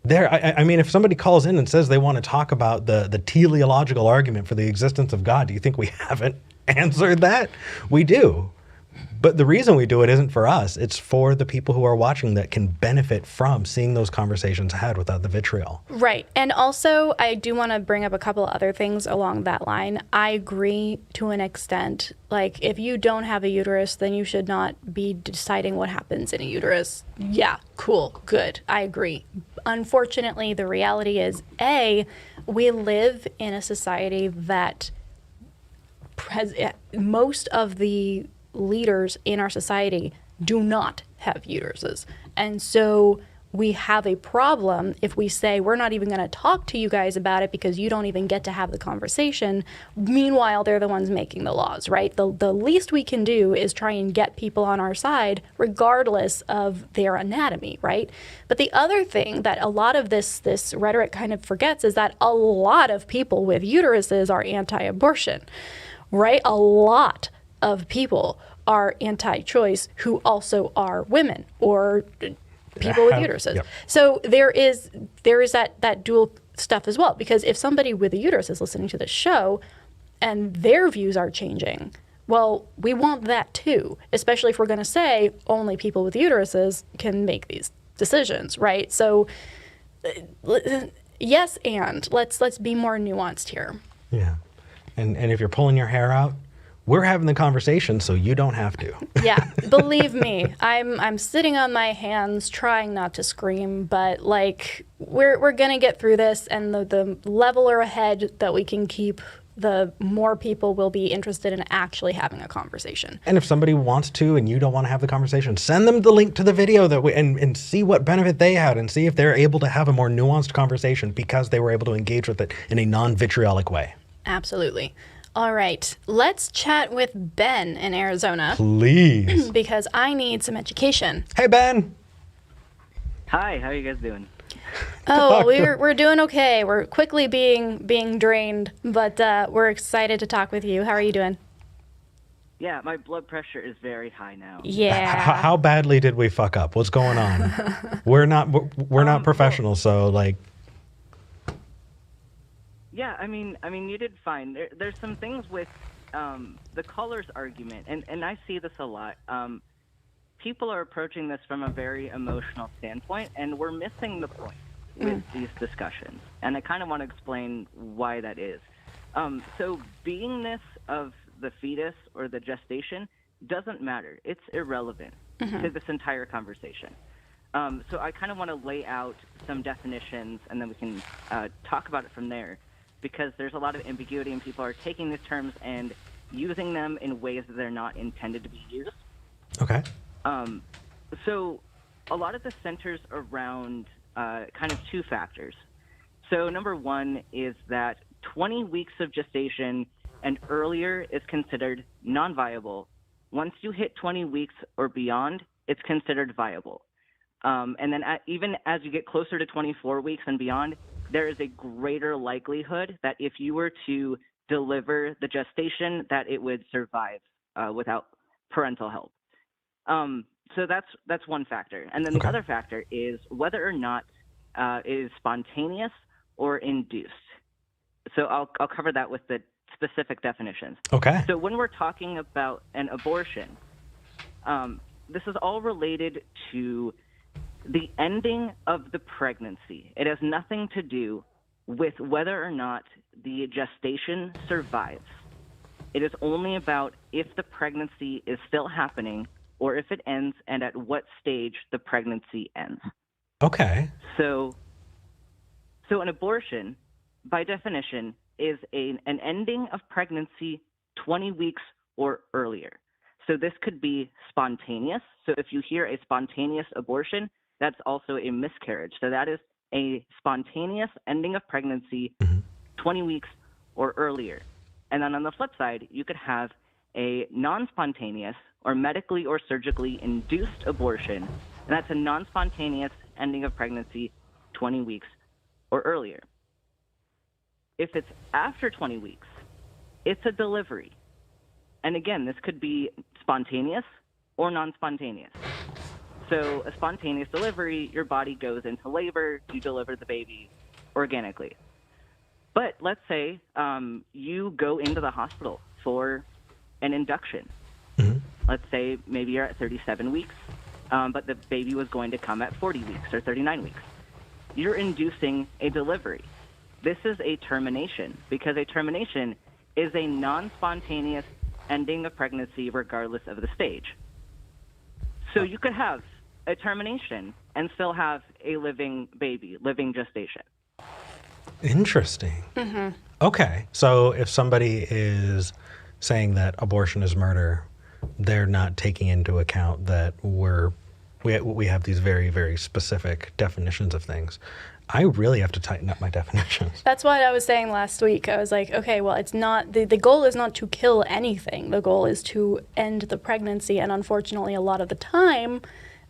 I mean, if somebody calls in and says they want to talk about the teleological argument for the existence of God, do you think we haven't answered that? We do. But the reason we do it isn't for us. It's for the people who are watching that can benefit from seeing those conversations had without the vitriol. Right. And also, I do want to bring up a couple other things along that line. I agree to an extent. Like, if you don't have a uterus, then you should not be deciding what happens in a uterus. Yeah, cool, good. I agree. Unfortunately, the reality is, A, we live in a society that most of the leaders in our society do not have uteruses. And so we have a problem if we say we're not even going to talk to you guys about it because you don't even get to have the conversation. Meanwhile, they're the ones making the laws, right? The least we can do is try and get people on our side regardless of their anatomy, right? But the other thing that a lot of this rhetoric kind of forgets is that a lot of people with uteruses are anti-abortion, right? A lot of people are anti-choice who also are women or people with uteruses. Yep. So there is that dual stuff as well, because if somebody with a uterus is listening to this show and their views are changing, well, we want that too, especially if we're going to say only people with uteruses can make these decisions, right? So yes, and let's be more nuanced here. Yeah. And if you're pulling your hair out, we're having the conversation, so you don't have to. Yeah, believe me, I'm sitting on my hands trying not to scream, but like we're gonna get through this, and the leveler ahead that we can keep, the more people will be interested in actually having a conversation. And if somebody wants to and you don't want to have the conversation, send them the link to the video that and see what benefit they had, and see if they're able to have a more nuanced conversation because they were able to engage with it in a non-vitriolic way. Absolutely. All right, let's chat with Ben in Arizona. Please. Because I need some education. Hey, Ben. Hi, how are you guys doing? Oh, we're doing okay. We're quickly being drained, but we're excited to talk with you. How are you doing? Yeah, my blood pressure is very high now. Yeah. How badly did we fuck up? What's going on? we're not professionals, so like. Yeah, I mean, you did fine. There's some things with the colors argument, and I see this a lot. People are approaching this from a very emotional standpoint, and we're missing the point with these discussions. And I kind of want to explain why that is. So beingness of the fetus or the gestation doesn't matter. It's irrelevant to this entire conversation. So I kind of want to lay out some definitions, and then we can talk about it from there, because there's a lot of ambiguity, and people are taking these terms and using them in ways that they're not intended to be used. Okay. So a lot of this centers around kind of two factors. So number one is that 20 weeks of gestation and earlier is considered non-viable. Once you hit 20 weeks or beyond, it's considered viable. And then even as you get closer to 24 weeks and beyond, there is a greater likelihood that if you were to deliver the gestation, that it would survive without parental help. So that's one factor. And then the other factor is whether or not it is spontaneous or induced. So I'll cover that with the specific definitions. Okay. So when we're talking about an abortion, this is all related to the ending of the pregnancy. It has nothing to do with whether or not the gestation survives. It is only about if the pregnancy is still happening or if it ends and at what stage the pregnancy ends. Okay. So an abortion, by definition, is an ending of pregnancy 20 weeks or earlier. So this could be spontaneous. So if you hear a spontaneous abortion, that's also a miscarriage. So that is a spontaneous ending of pregnancy 20 weeks or earlier. And then on the flip side, you could have a non-spontaneous or medically or surgically induced abortion, and that's a non-spontaneous ending of pregnancy 20 weeks or earlier. If it's after 20 weeks, it's a delivery. And again, this could be spontaneous or non-spontaneous. So a spontaneous delivery, your body goes into labor, you deliver the baby organically. But let's say you go into the hospital for an induction. Let's say maybe you're at 37 weeks, but the baby was going to come at 40 weeks or 39 weeks. You're inducing a delivery. This is a termination, because a termination is a non-spontaneous ending of pregnancy regardless of the stage. So you could have a termination and still have a living baby, living gestation. Interesting. Okay. So if somebody is saying that abortion is murder, they're not taking into account that we have these very, very specific definitions of things. I really have to tighten up my definitions. That's what I was saying last week. I was like, okay, well, it's not, the goal is not to kill anything. The goal is to end the pregnancy. And unfortunately, a lot of the time,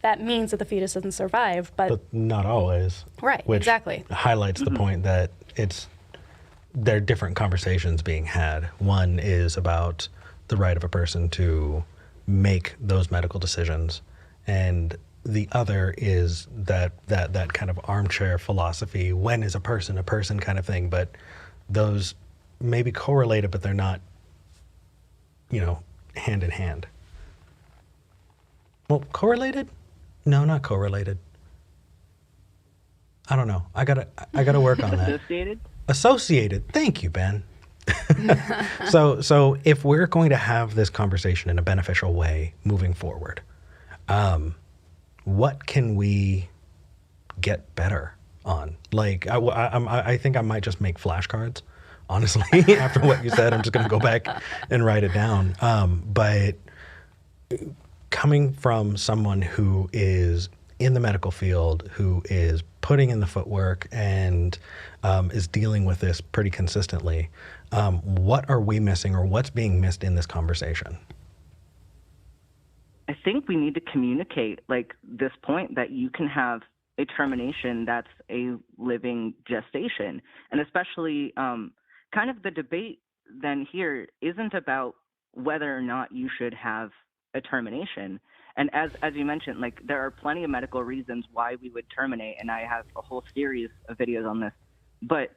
that means that the fetus doesn't survive. But not always. Right, which exactly. Highlights the point that there are different conversations being had. One is about the right of a person to make those medical decisions, and the other is that kind of armchair philosophy. When is a person kind of thing? But those may be correlated, but they're not, hand in hand. Well, correlated? No, not correlated. I don't know. I gotta work on that. Associated? Associated. Thank you, Ben. So if we're going to have this conversation in a beneficial way moving forward, what can we get better on? Like, I think I might just make flashcards, honestly. After what you said, I'm just going to go back and write it down. But coming from someone who is in the medical field, who is putting in the footwork and is dealing with this pretty consistently, what are we missing, or what's being missed in this conversation? I think we need to communicate like this point that you can have a termination that's a living gestation. And especially kind of the debate then here isn't about whether or not you should have a termination. And as you mentioned, like there are plenty of medical reasons why we would terminate, and I have a whole series of videos on this. But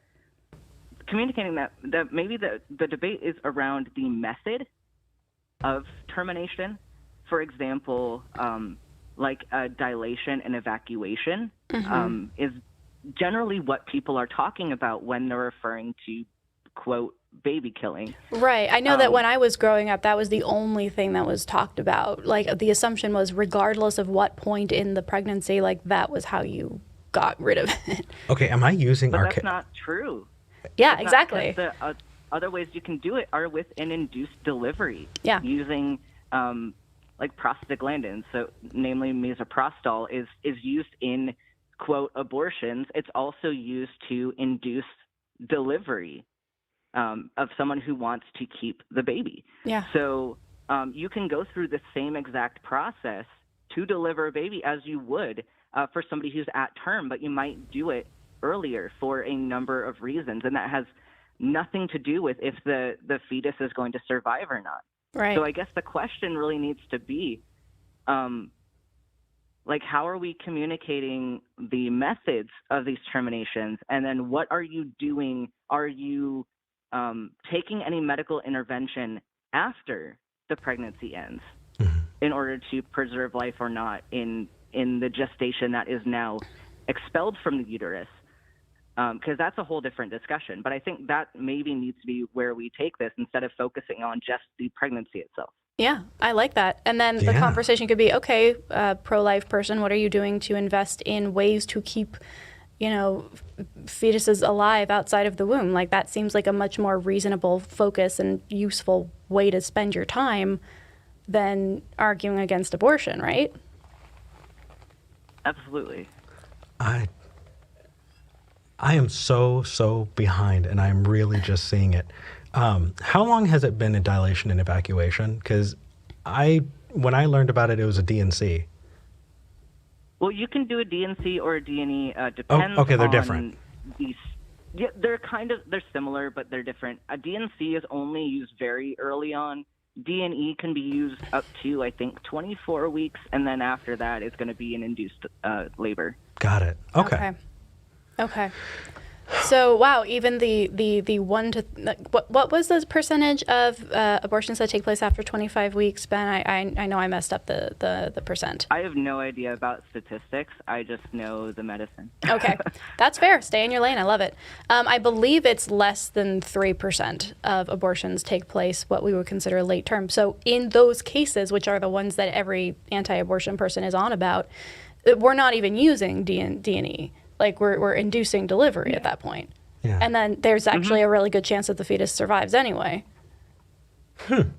communicating that maybe the debate is around the method of termination. For example, like a dilation and evacuation is generally what people are talking about when they're referring to, quote, baby killing. Right. I know that when I was growing up, that was the only thing that was talked about. Like the assumption was regardless of what point in the pregnancy, like that was how you got rid of it. Okay, am I using But that's not true. Yeah, exactly. The other ways you can do it are with an induced delivery. Yeah. Using like prostaglandins, so namely misoprostol, is used in, quote, abortions. It's also used to induce delivery of someone who wants to keep the baby. Yeah. So you can go through the same exact process to deliver a baby as you would for somebody who's at term, but you might do it earlier for a number of reasons, and that has nothing to do with if the fetus is going to survive or not. Right. So I guess the question really needs to be, like, how are we communicating the methods of these terminations? And then what are you doing? Are you taking any medical intervention after the pregnancy ends in order to preserve life or not in the gestation that is now expelled from the uterus? Because that's a whole different discussion. But I think that maybe needs to be where we take this instead of focusing on just the pregnancy itself. Yeah, I like that. And then the conversation could be, okay, pro-life person, what are you doing to invest in ways to keep, fetuses alive outside of the womb? Like that seems like a much more reasonable focus and useful way to spend your time than arguing against abortion, right? Absolutely. I am so behind, and I'm really just seeing it. How long has it been a dilation and evacuation? Because when I learned about it, it was a D&C. Well, you can do a D&C or a D&E. Depends. Okay, they're different. Yeah, they're similar, but they're different. A D&C is only used very early on. D&E can be used up to, I think, 24 weeks, and then after that, it's going to be an induced labor. Got it. Okay. So, wow, even the 1 to, what was the percentage of abortions that take place after 25 weeks, Ben? I know I messed up the percent. I have no idea about statistics. I just know the medicine. Okay, that's fair. Stay in your lane. I love it. I believe it's less than 3% of abortions take place what we would consider late term. So in those cases, which are the ones that every anti-abortion person is on about, we're not even using D&E. Like we're inducing delivery at that point. Yeah. And then there's actually a really good chance that the fetus survives anyway.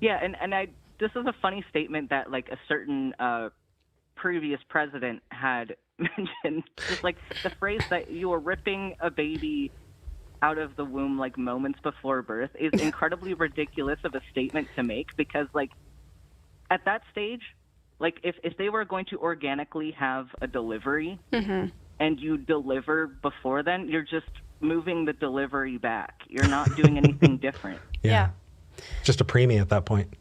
Yeah, and this is a funny statement that like a certain previous president had mentioned. Just like the phrase that you are ripping a baby out of the womb like moments before birth is incredibly ridiculous of a statement to make, because like at that stage, like if they were going to organically have a delivery, and you deliver before then, you're just moving the delivery back. You're not doing anything different. Yeah. Just a preemie at that point.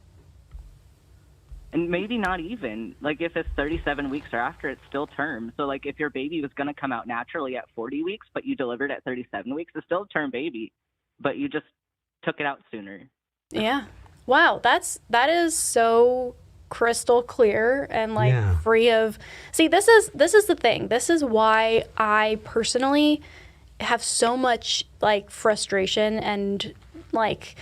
And maybe not even. Like if it's 37 weeks or after, it's still term. So like if your baby was going to come out naturally at 40 weeks, but you delivered at 37 weeks, it's still a term baby, but you just took it out sooner. Yeah. Wow. That is so crystal clear and free of, see, this is the thing. This is why I personally have so much like frustration and like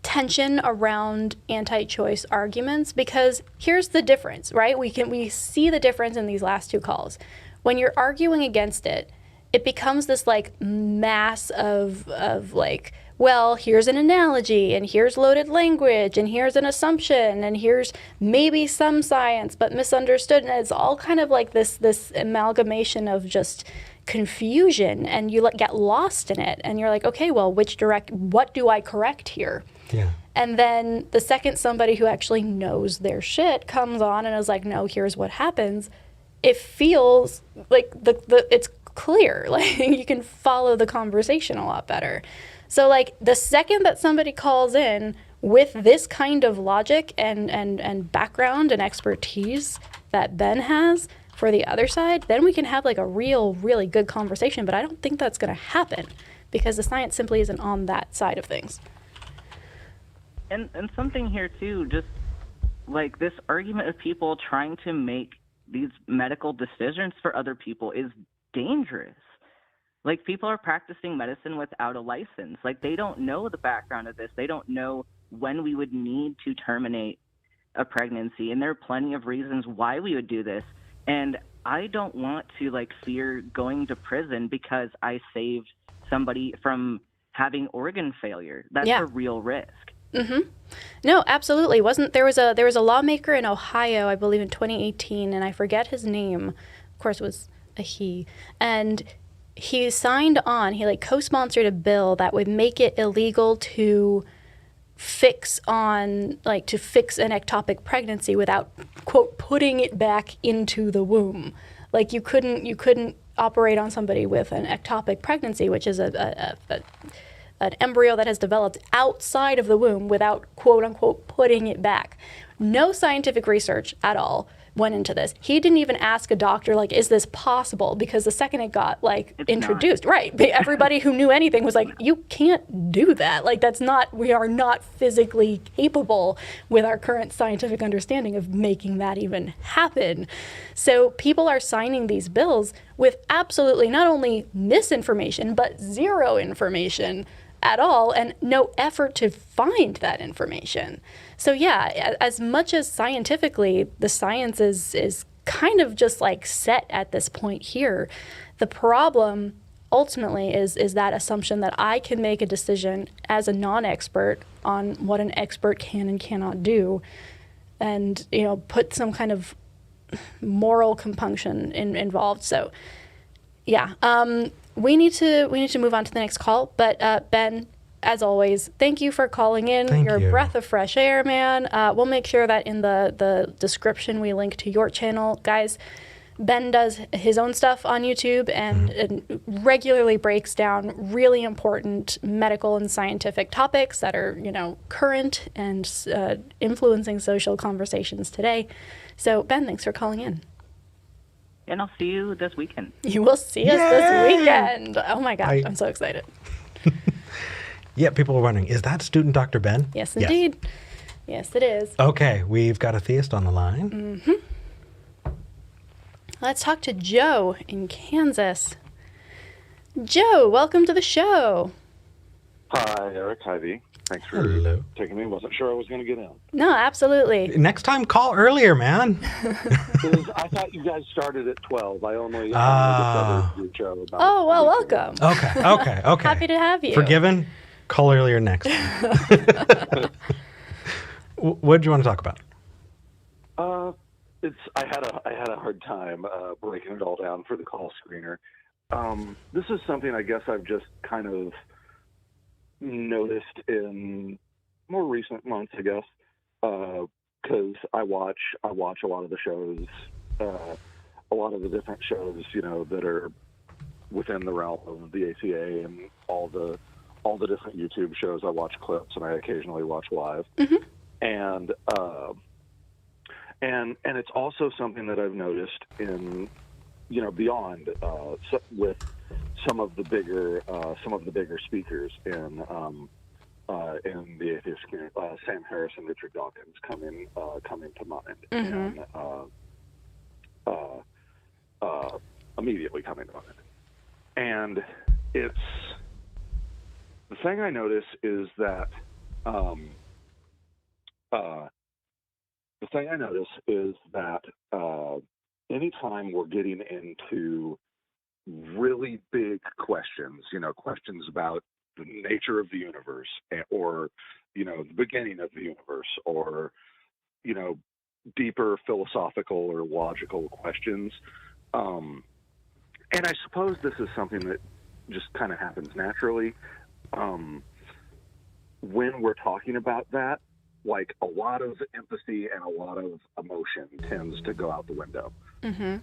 tension around anti-choice arguments, because here's the difference, right? We see the difference in these last two calls. When you're arguing against it, it becomes this like mass of like, well, here's an analogy, and here's loaded language, and here's an assumption, and here's maybe some science but misunderstood, and it's all kind of like this amalgamation of just confusion, and you get lost in it, and you're like, okay, well, what do I correct here? Yeah. And then the second somebody who actually knows their shit comes on and is like, no, here's what happens, it feels like it's clear. Like, you can follow the conversation a lot better. So, like, the second that somebody calls in with this kind of logic and background and expertise that Ben has for the other side, then we can have, like, a really good conversation. But I don't think that's going to happen because the science simply isn't on that side of things. And something here, too, just, like, this argument of people trying to make these medical decisions for other people is dangerous. Like, people are practicing medicine without a license. Like, they don't know the background of this. They don't know when we would need to terminate a pregnancy. And there are plenty of reasons why we would do this. And I don't want to, like, fear going to prison because I saved somebody from having organ failure. That's a real risk. Mm-hmm. No, absolutely. There was a lawmaker in Ohio, I believe in 2018, and I forget his name. Of course, it was a he. And he signed on, he like co-sponsored a bill that would make it illegal to fix an ectopic pregnancy without, quote, putting it back into the womb. Like, you couldn't operate on somebody with an ectopic pregnancy, which is an embryo that has developed outside of the womb without, quote unquote, putting it back. No scientific research at all went into this. He didn't even ask a doctor, like, is this possible? Because the second it got, like, introduced, right, everybody who knew anything was like, you can't do that. Like, we are not physically capable with our current scientific understanding of making that even happen. So people are signing these bills with absolutely not only misinformation, but zero information at all, and no effort to find that information. So yeah, as much as scientifically the science is kind of just like set at this point here, the problem ultimately is that assumption that I can make a decision as a non-expert on what an expert can and cannot do, and put some kind of moral compunction involved. So yeah, we need to move on to the next call. But Ben, as always, thank you for calling in. You're a breath of fresh air, man. We'll make sure that in the description we link to your channel. Guys, Ben does his own stuff on YouTube and regularly breaks down really important medical and scientific topics that are, current and influencing social conversations today. So, Ben, thanks for calling in. And I'll see you this weekend. You will see us this weekend. Oh my gosh, I'm so excited. Yeah, people are wondering, is that student Dr. Ben? Yes, indeed. Yes, it is. Okay, we've got a theist on the line. Mm-hmm. Let's talk to Joe in Kansas. Joe, welcome to the show. Hi, Eric. Hi, V. Thanks for taking me. Wasn't sure I was going to get in. No, absolutely. Next time, call earlier, man. I thought you guys started at 12. I only discovered your show about. Oh, well, welcome. Okay. Happy to have you. Forgiven. Call earlier next time. What do you want to talk about? I had a hard time breaking it all down for the call screener. This is something I guess I've just kind of noticed in more recent months, I guess, because I watch a lot of the shows, a lot of the different shows, that are within the realm of the ACA, and all the different YouTube shows. I watch clips and I occasionally watch live, and it's also something that I've noticed in beyond with some of the bigger speakers in the atheist community. Sam Harris and Richard Dawkins come to mind, and immediately coming to mind. And it's the thing I notice is that anytime we're getting into really big questions, questions about the nature of the universe, or the beginning of the universe, or deeper philosophical or logical questions, and I suppose this is something that just kind of happens naturally. When we're talking about that, like, a lot of empathy and a lot of emotion tends to go out the window. Mm-hmm.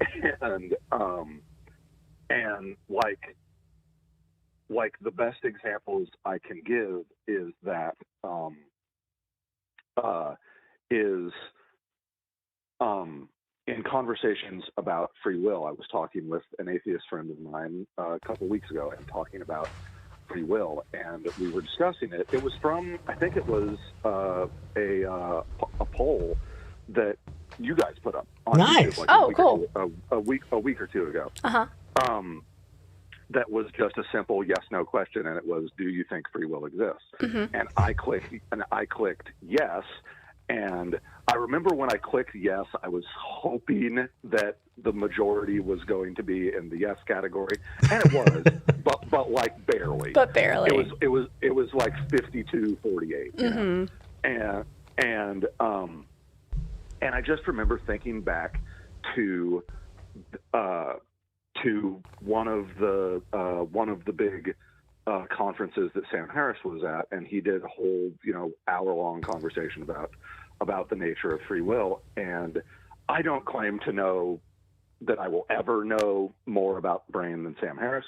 And like the best examples I can give is that in conversations about free will. I was talking with an atheist friend of mine a couple weeks ago and talking about free will, and we were discussing it. It was from, I think it was a poll that you guys put up on Nice. YouTube, like cool. a week or two ago. Uh-huh. That was just a simple yes/no question, and it was, "Do you think free will exists?" Mm-hmm. And I clicked yes. And I remember when I clicked yes, I was hoping that the majority was going to be in the yes category, and it was, but like barely. But barely. It was like 52-48. Mm-hmm. And I just remember thinking back to one of the big conferences that Sam Harris was at, and he did a whole hour-long conversation about the nature of free will. And I don't claim to know that I will ever know more about the brain than Sam Harris,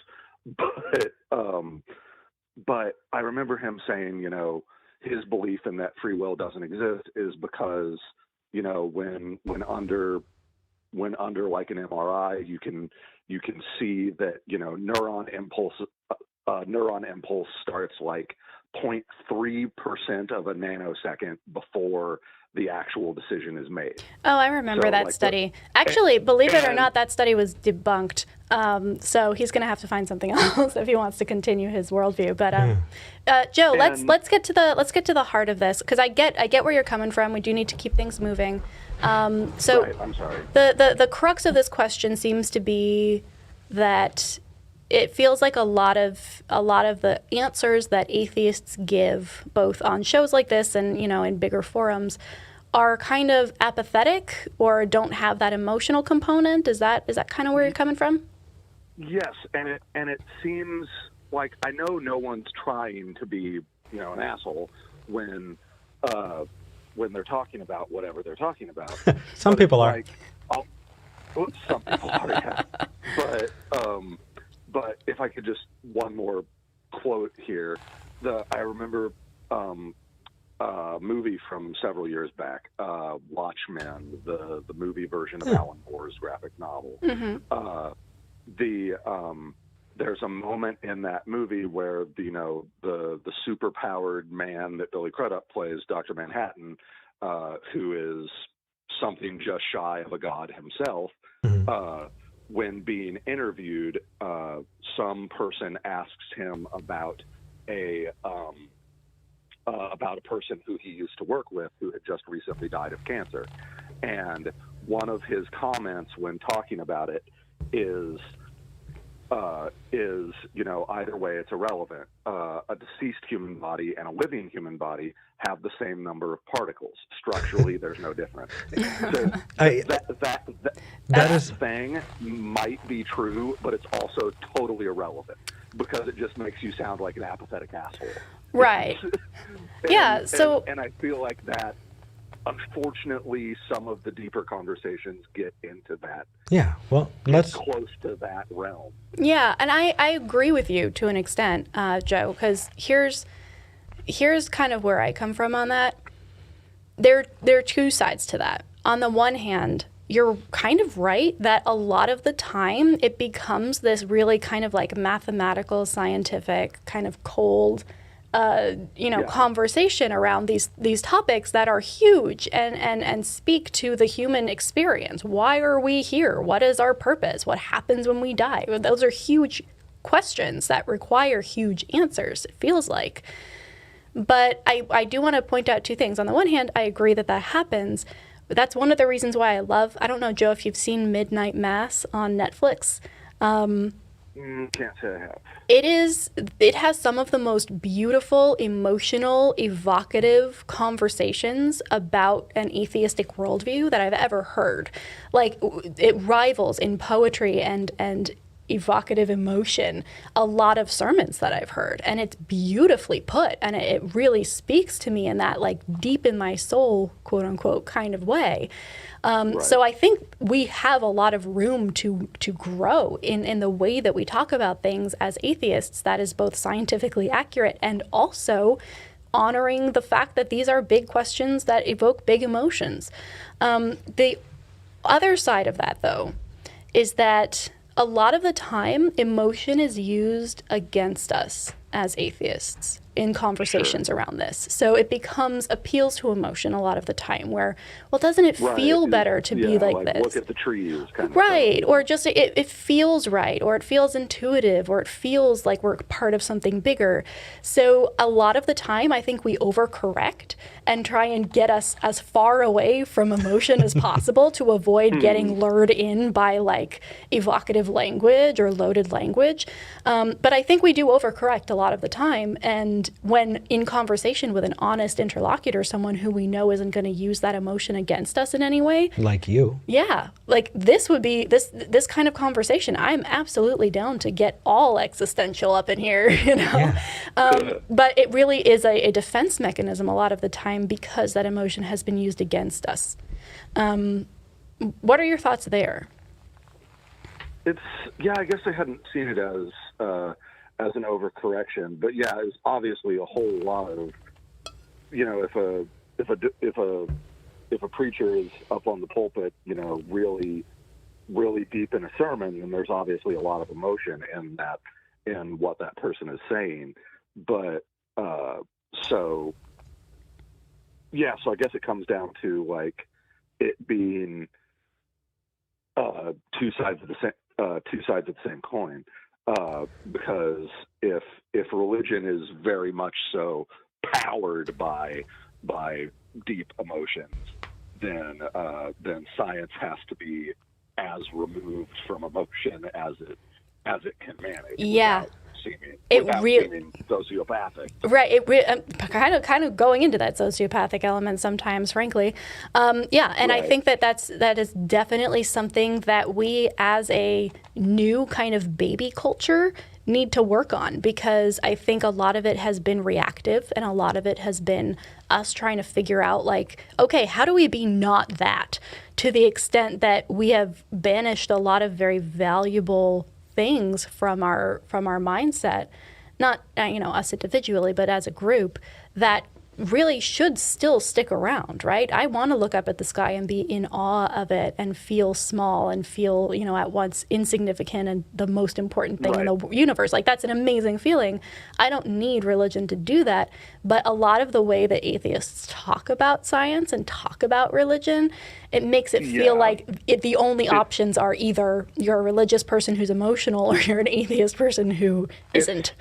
but I remember him saying, his belief in that free will doesn't exist is because when under like an MRI, you can see that neuron impulse starts like 0.3% of a nanosecond before the actual decision is made. Oh, I remember So, that like, study. Actually, believe it or and- not, that study was debunked. So he's going to have to find something else if he wants to continue his worldview. But Joe, let's get to the heart of this, because I get where you're coming from. We do need to keep things moving. So Right, I'm sorry. The crux of this question seems to be that it feels like a lot of the answers that atheists give, both on shows like this and in bigger forums, are kind of apathetic or don't have that emotional component. Is that kind of where you're coming from? Yes, and it seems like, I know no one's trying to be an asshole when they're talking about whatever they're talking about. Some people are. Some people are, yeah. But if I could just one more quote here, I remember a movie from several years back, Watchmen, the movie version of Alan Moore's graphic novel. Mm-hmm. There's a moment in that movie where the superpowered man that Billy Crudup plays, Dr. Manhattan, who is something just shy of a god himself. Mm-hmm. When being interviewed, some person asks him about a person who he used to work with who had just recently died of cancer. And one of his comments when talking about it is either way, it's irrelevant. A deceased human body and a living human body have the same number of particles. Structurally, there's no difference. So that thing might be true, but it's also totally irrelevant because it just makes you sound like an apathetic asshole. Right. And I feel like that, unfortunately, some of the deeper conversations get into that. Yeah, well, let's close to that realm. Yeah, and I agree with you to an extent, Joe, because here's kind of where I come from on that. There are two sides to that. On the one hand, you're kind of right that a lot of the time it becomes this really kind of like mathematical, scientific, kind of cold conversation around these topics that are huge and speak to the human experience. Why are we here? What is our purpose? What happens when we die? Those are huge questions that require huge answers, it feels like. But I do want to point out two things. On the one hand, I agree that that happens. But that's one of the reasons why I don't know, Joe, if you've seen Midnight Mass on Netflix. Can't say I have. It has some of the most beautiful, emotional, evocative conversations about an atheistic worldview that I've ever heard. Like, it rivals in poetry and evocative emotion a lot of sermons that I've heard, and it's beautifully put, and it really speaks to me in that, like, deep in my soul, quote unquote, kind of way. Right. So I think we have a lot of room to grow in the way that we talk about things as atheists that is both scientifically accurate and also honoring the fact that these are big questions that evoke big emotions. The other side of that, though, is that a lot of the time, emotion is used against us as atheists in conversations around this. So it becomes appeals to emotion a lot of the time where, well, doesn't it feel better to be like this? Look at the trees kind of right. stuff. Or just it feels right, or it feels intuitive, or it feels like we're part of something bigger. So a lot of the time, I think we overcorrect and try and get us as far away from emotion as possible to avoid getting lured in by like evocative language or loaded language. But I think we do overcorrect a lot of the time. And when in conversation with an honest interlocutor, someone who we know isn't going to use that emotion against us in any way. Like you. Yeah. Like this would be this kind of conversation. I'm absolutely down to get all existential up in here, you know. Yeah. But it really is a defense mechanism a lot of the time because that emotion has been used against us. What are your thoughts there? I guess I hadn't seen it as an overcorrection, but yeah, it's obviously a whole lot of, you know, if a preacher is up on the pulpit, you know, really, really deep in a sermon, then there's obviously a lot of emotion in what that person is saying. But so I guess it comes down to like it being two sides of the same coin. Because if religion is very much so powered by deep emotions, then science has to be as removed from emotion as it can manage. Yeah. Without seeming sociopathic. Right. Kind of going into that sociopathic element sometimes, frankly. And right. I think that is definitely something that we as a new kind of baby culture need to work on, because I think a lot of it has been reactive and a lot of it has been us trying to figure out, like, okay, how do we be not that, to the extent that we have banished a lot of very valuable things from our mindset, not us individually, but as a group, that really should still stick around, right? I want to look up at the sky and be in awe of it and feel small and feel, at once insignificant and the most important thing in the universe. Like, that's an amazing feeling. I don't need religion to do that. But a lot of the way that atheists talk about science and talk about religion, it makes it feel like the only options are either you're a religious person who's emotional or you're an atheist person who isn't.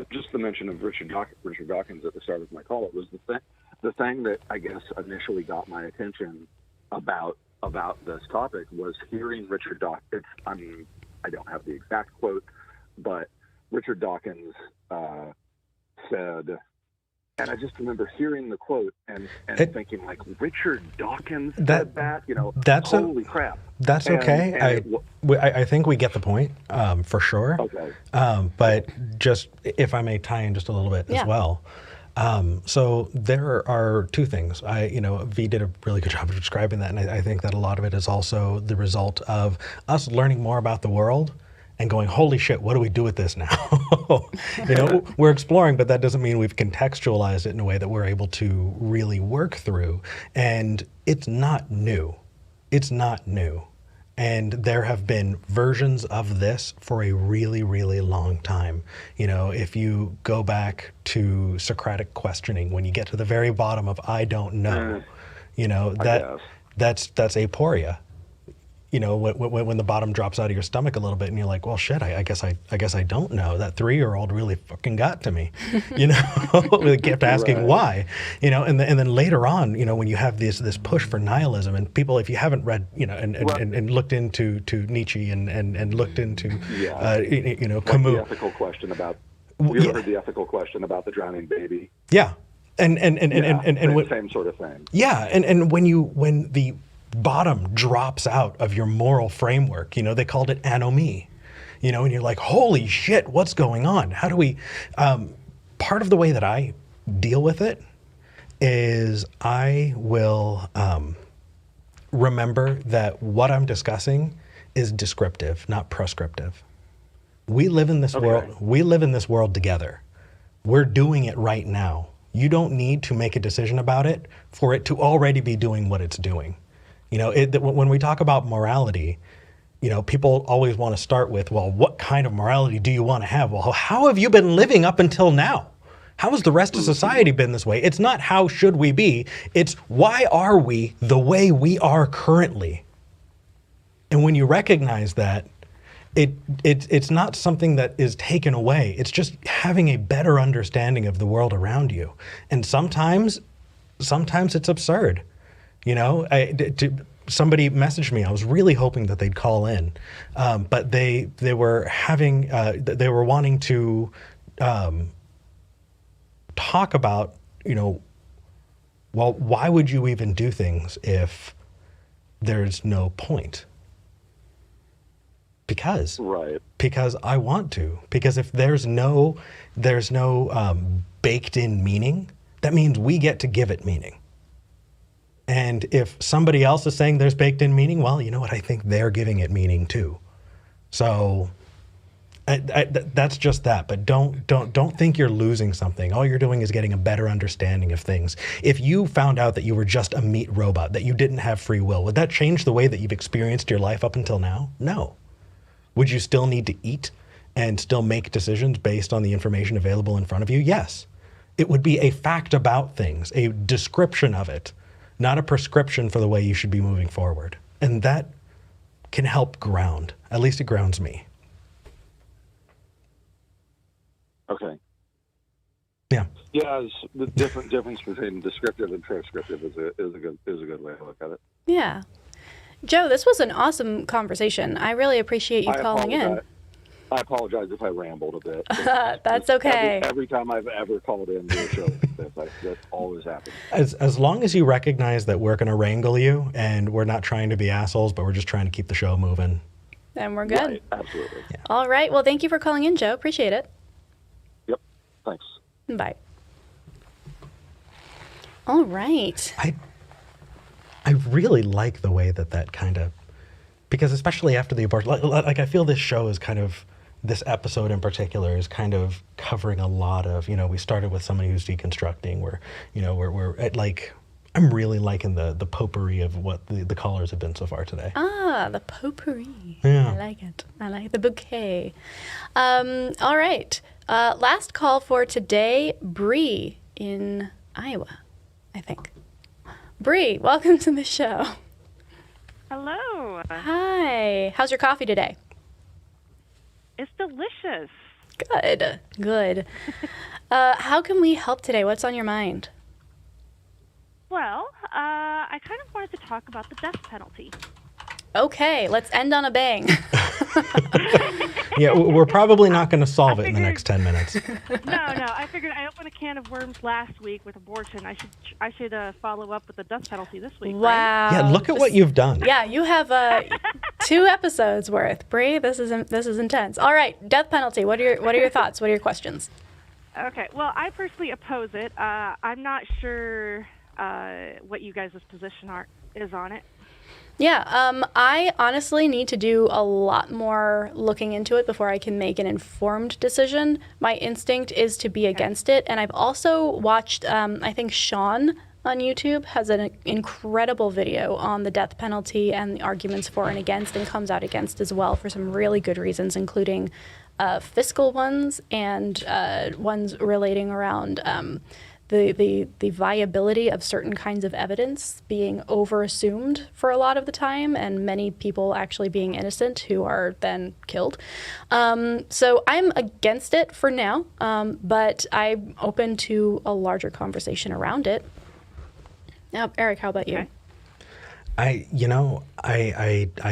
Just the mention of Richard Dawkins at the start of my call, it was the thing that I guess initially got my attention about this topic was hearing Richard Dawkins. I mean, I don't have the exact quote, but Richard Dawkins said, and I just remember hearing the quote and thinking, like, Richard Dawkins said that? Holy crap. That's okay. I think we get the point, for sure. Okay. But just, if I may tie in just a little bit as well. So there are two things. V did a really good job of describing that, and I think that a lot of it is also the result of us learning more about the world and going, holy shit, what do we do with this now? We're exploring, but that doesn't mean we've contextualized it in a way that we're able to really work through. And it's not new. It's not new. And there have been versions of this for a really, really long time. If you go back to Socratic questioning, when you get to the very bottom of I don't know, that's aporia. when the bottom drops out of your stomach a little bit and you're like, well, shit, I guess I don't know. That 3-year-old really fucking got to me, They kept asking why, and then later on, when you have this push for nihilism, and people, if you haven't read, and looked into Nietzsche and looked into, Camus. The ethical question about, we heard the ethical question about the drowning baby. Yeah. And same sort of thing. Yeah. And when the bottom drops out of your moral framework, they called it anomie, and you're like, holy shit, what's going on? How do we, part of the way that I deal with it is I will remember that what I'm discussing is descriptive, not prescriptive. We live in this world. We live in this world together. We're doing it right now. You don't need to make a decision about it for it to already be doing what it's doing. When we talk about morality, people always want to start with, well, what kind of morality do you want to have? Well, how have you been living up until now? How has the rest of society been this way? It's not how should we be. It's why are we the way we are currently? And when you recognize that, it's not something that is taken away. It's just having a better understanding of the world around you. And sometimes it's absurd. Somebody messaged me. I was really hoping that they'd call in, but they were wanting to talk about, well, why would you even do things if there's no point? Because I want to. Because if there's no baked in meaning, that means we get to give it meaning. And if somebody else is saying there's baked in meaning, well, you know what? I think they're giving it meaning too. So that's just that. But don't think you're losing something. All you're doing is getting a better understanding of things. If you found out that you were just a meat robot, that you didn't have free will, would that change the way that you've experienced your life up until now? No. Would you still need to eat and still make decisions based on the information available in front of you? Yes. It would be a fact about things, a description of it, not a prescription for the way you should be moving forward. And that can help ground. At least it grounds me. Okay. Yeah. Yeah, the difference between descriptive and prescriptive is a good way to look at it. Yeah. Joe, this was an awesome conversation. I really appreciate you calling in. I apologize if I rambled a bit. That's okay. Every time I've ever called in to a show like this, that always happens. As long as you recognize that we're going to wrangle you and we're not trying to be assholes, but we're just trying to keep the show moving. And we're good. Right, absolutely. Yeah. All right. Well, thank you for calling in, Joe. Appreciate it. Yep. Thanks. Bye. All right. I really like the way that kind of, because especially after the abortion, like I feel this show is kind of, this episode in particular is kind of covering a lot of, we started with somebody who's deconstructing, we're at like, I'm really liking the potpourri of what the callers have been so far today. Ah, the potpourri. Yeah. I like it. I like the bouquet. All right. Last call for today, Bree in Iowa, I think. Bree, welcome to the show. Hello. Hi. How's your coffee today? It's delicious. Good. How can we help today? What's on your mind? Well, I kind of wanted to talk about the death penalty. Okay, let's end on a bang. Yeah, we're probably not going to solve it in the next 10 minutes. No, I figured I opened a can of worms last week with abortion. I should follow up with the death penalty this week. Wow. Right? Yeah, look at what you've done. Yeah, you have 2 episodes worth. Bree, this is intense. All right, death penalty. What are your thoughts? What are your questions? Okay, well, I personally oppose it. I'm not sure what you guys' position is on it. Yeah, I honestly need to do a lot more looking into it before I can make an informed decision. My instinct is to be against it, and I've also watched, I think Sean on YouTube has an incredible video on the death penalty and the arguments for and against, and comes out against as well for some really good reasons, including fiscal ones and ones relating around the viability of certain kinds of evidence being over-assumed for a lot of the time, and many people actually being innocent who are then killed. So I'm against it for now, but I'm open to a larger conversation around it. Now, Eric, how about you? I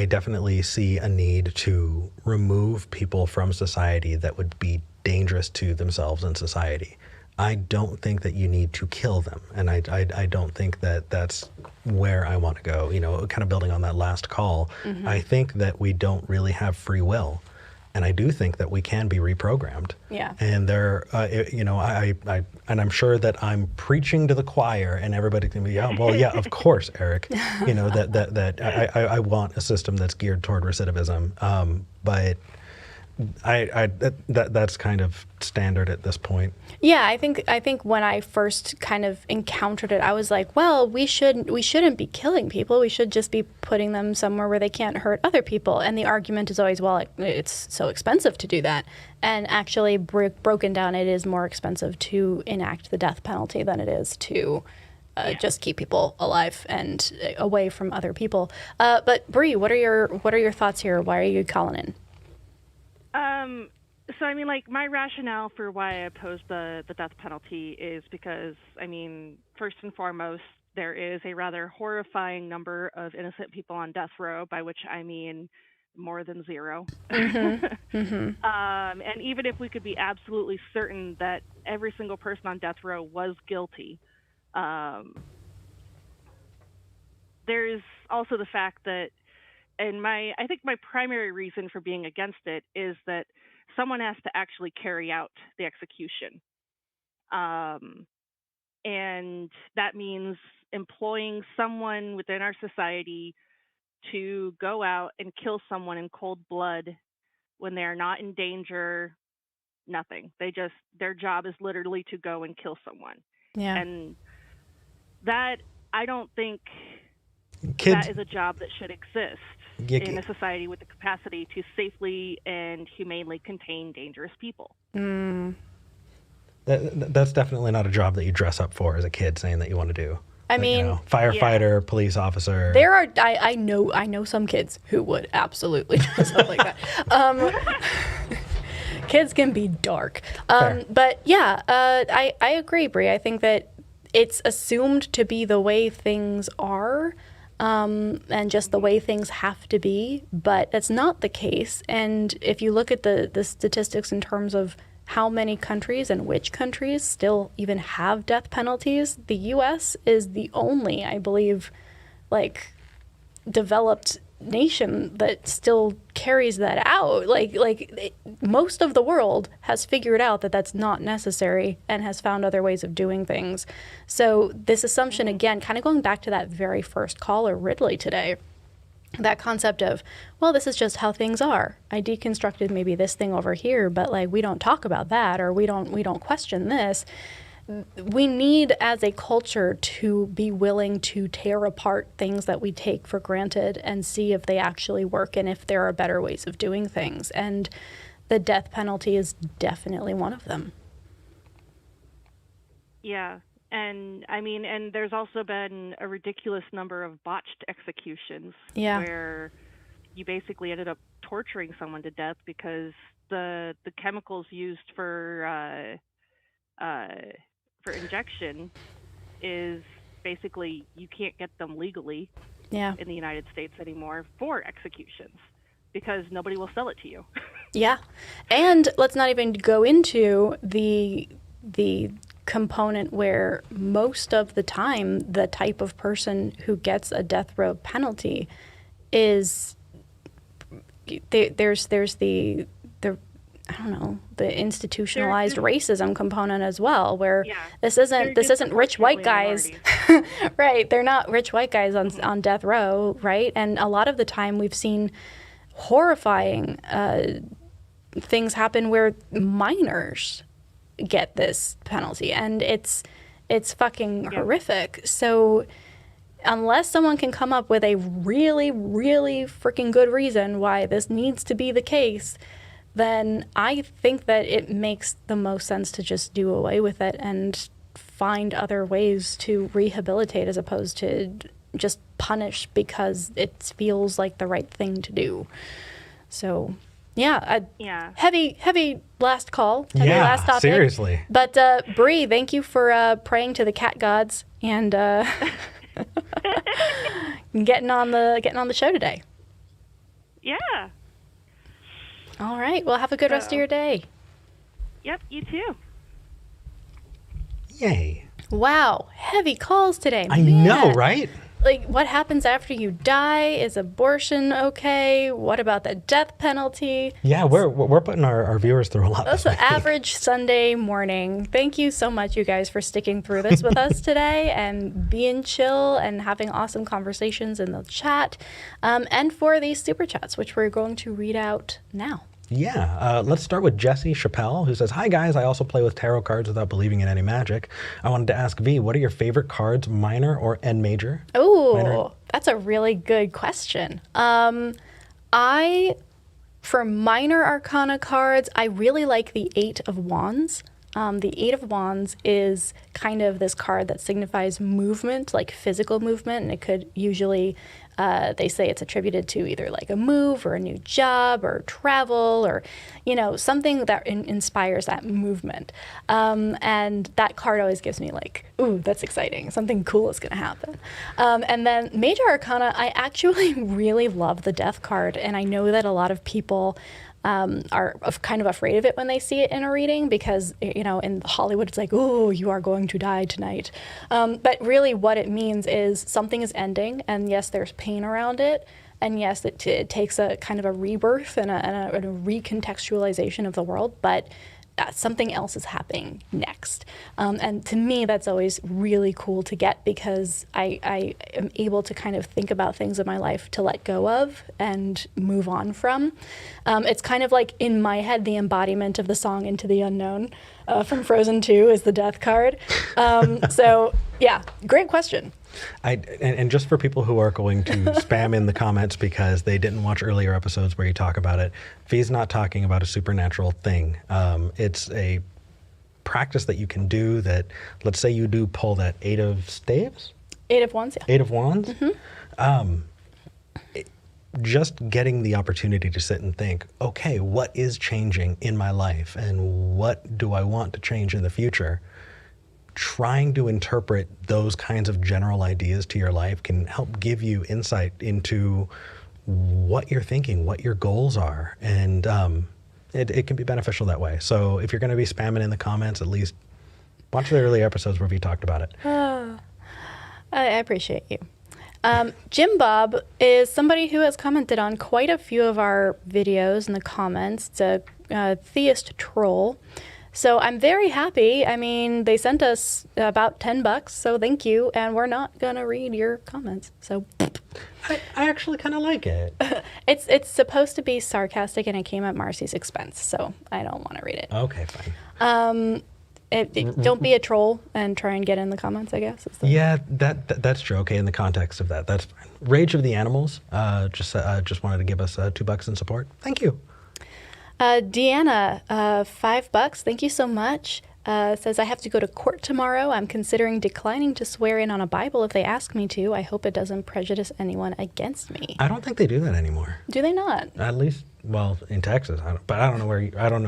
definitely see a need to remove people from society that would be dangerous to themselves and society. I don't think that you need to kill them, and I don't think that that's where I want to go. Kind of building on that last call, I think that we don't really have free will, and I do think that we can be reprogrammed. Yeah. And I'm sure that I'm preaching to the choir, and everybody can be, of course, Eric. I want a system that's geared toward recidivism, but that's kind of standard at this point. Yeah, I think when I first kind of encountered it, I was like, well, we shouldn't be killing people. We should just be putting them somewhere where they can't hurt other people. And the argument is always, well, it's so expensive to do that. And actually, broken down, it is more expensive to enact the death penalty than it is to just keep people alive and away from other people. But Bree, what are your thoughts here? Why are you calling in? So, I mean, like, my rationale for why I oppose the death penalty is because, I mean, first and foremost, there is a rather horrifying number of innocent people on death row, by which I mean more than zero. And even if we could be absolutely certain that every single person on death row was guilty, there's also the fact that, and I think my primary reason for being against it is that someone has to actually carry out the execution. And that means employing someone within our society to go out and kill someone in cold blood when they're not in danger, nothing. Their job is literally to go and kill someone. Yeah. And that, I don't think Kids, that is a job that should exist in a society with the capacity to safely and humanely contain dangerous people. That's definitely not a job that you dress up for as a kid, saying that you want to do. I mean, firefighter, police officer. There are, I know some kids who would absolutely dress up like that. Kids can be dark. But yeah, I agree, Bree. I think that it's assumed to be the way things are. And just the way things have to be, but that's not the case. And if you look at the statistics in terms of how many countries and which countries still even have death penalties, the U.S. is the only, I believe, developed nation that still carries that out. Most of the world has figured out that that's not necessary and has found other ways of doing things. So this assumption, again, kind of going back to that very first caller, Ridley, today, that concept of, well, this is just how things are. I deconstructed maybe this thing over here, but we don't talk about that, or we don't question this. We need, as a culture, to be willing to tear apart things that we take for granted and see if they actually work and if there are better ways of doing things. And the death penalty is definitely one of them. Yeah. And I mean, and there's also been a ridiculous number of botched executions where you basically ended up torturing someone to death because the chemicals used for injection is basically you can't get them legally in the United States anymore for executions because nobody will sell it to you. Yeah. And let's not even go into the component where most of the time the type of person who gets a death row penalty is there's the I don't know, the institutionalized racism component as well, where this isn't rich white guys, right? They're not rich white guys on death row, right? And a lot of the time we've seen horrifying things happen where minors get this penalty, and it's fucking horrific. So unless someone can come up with a really, really freaking good reason why this needs to be the case, then I think that it makes the most sense to just do away with it and find other ways to rehabilitate as opposed to just punish because it feels like the right thing to do. So, heavy last call. Last topic. Seriously. But Bree, thank you for praying to the cat gods and getting on the show today. Yeah. All right. Well, have a good rest of your day. Yep, you too. Yay. Wow, heavy calls today. I know, right? Like, what happens after you die? Is abortion okay? What about the death penalty? Yeah, we're putting our viewers through a lot. That's an average Sunday morning. Thank you so much, you guys, for sticking through this with us today and being chill and having awesome conversations in the chat, and for these super chats, which we're going to read out now. Yeah, let's start with Jesse Chappelle, who says, "Hi guys, I also play with tarot cards without believing in any magic. I wanted to ask V, what are your favorite cards, minor or and major?" Oh, that's a really good question. For minor arcana cards, I really like the Eight of Wands. The Eight of Wands is kind of this card that signifies movement, like physical movement, and it could usually, they say it's attributed to either like a move or a new job or travel or, something that inspires that movement. And that card always gives me like, ooh, that's exciting. Something cool is going to happen. And then Major Arcana, I actually really love the Death card, and I know that a lot of people are kind of afraid of it when they see it in a reading because, in Hollywood it's like, oh, you are going to die tonight. But really what it means is something is ending, and yes, there's pain around it, and yes, it takes a kind of a rebirth and a recontextualization of the world, but something else is happening next. And to me, that's always really cool to get because I am able to kind of think about things in my life to let go of and move on from. It's kind of like in my head, the embodiment of the song Into the Unknown from Frozen 2 is the Death card. So yeah, great question. And just for people who are going to spam in the comments because they didn't watch earlier episodes where you talk about it, V's not talking about a supernatural thing. It's a practice that you can do that, let's say you do pull that Eight of Staves? Eight of Wands, yeah. Eight of Wands? Mm-hmm. Just getting the opportunity to sit and think, okay, what is changing in my life and what do I want to change in the future? Trying to interpret those kinds of general ideas to your life can help give you insight into what you're thinking, what your goals are, and it can be beneficial that way. So if you're going to be spamming in the comments, at least watch the early episodes where we talked about it. I appreciate you. Jim Bob is somebody who has commented on quite a few of our videos in the comments. It's a theist troll. So I'm very happy. I mean, they sent us about $10, so thank you. And we're not going to read your comments. So I actually kind of like it. It's supposed to be sarcastic, and it came at Marci's expense, so I don't want to read it. Okay, fine. Don't be a troll and try and get in the comments, I guess. Yeah, that's true. Okay, in the context of that, that's fine. Rage of the Animals just wanted to give us $2 in support. Thank you. Deanna, $5. Thank you so much. Says, I have to go to court tomorrow. I'm considering declining to swear in on a Bible if they ask me to. I hope it doesn't prejudice anyone against me. I don't think they do that anymore. Do they not? At least, well, in Texas. I don't know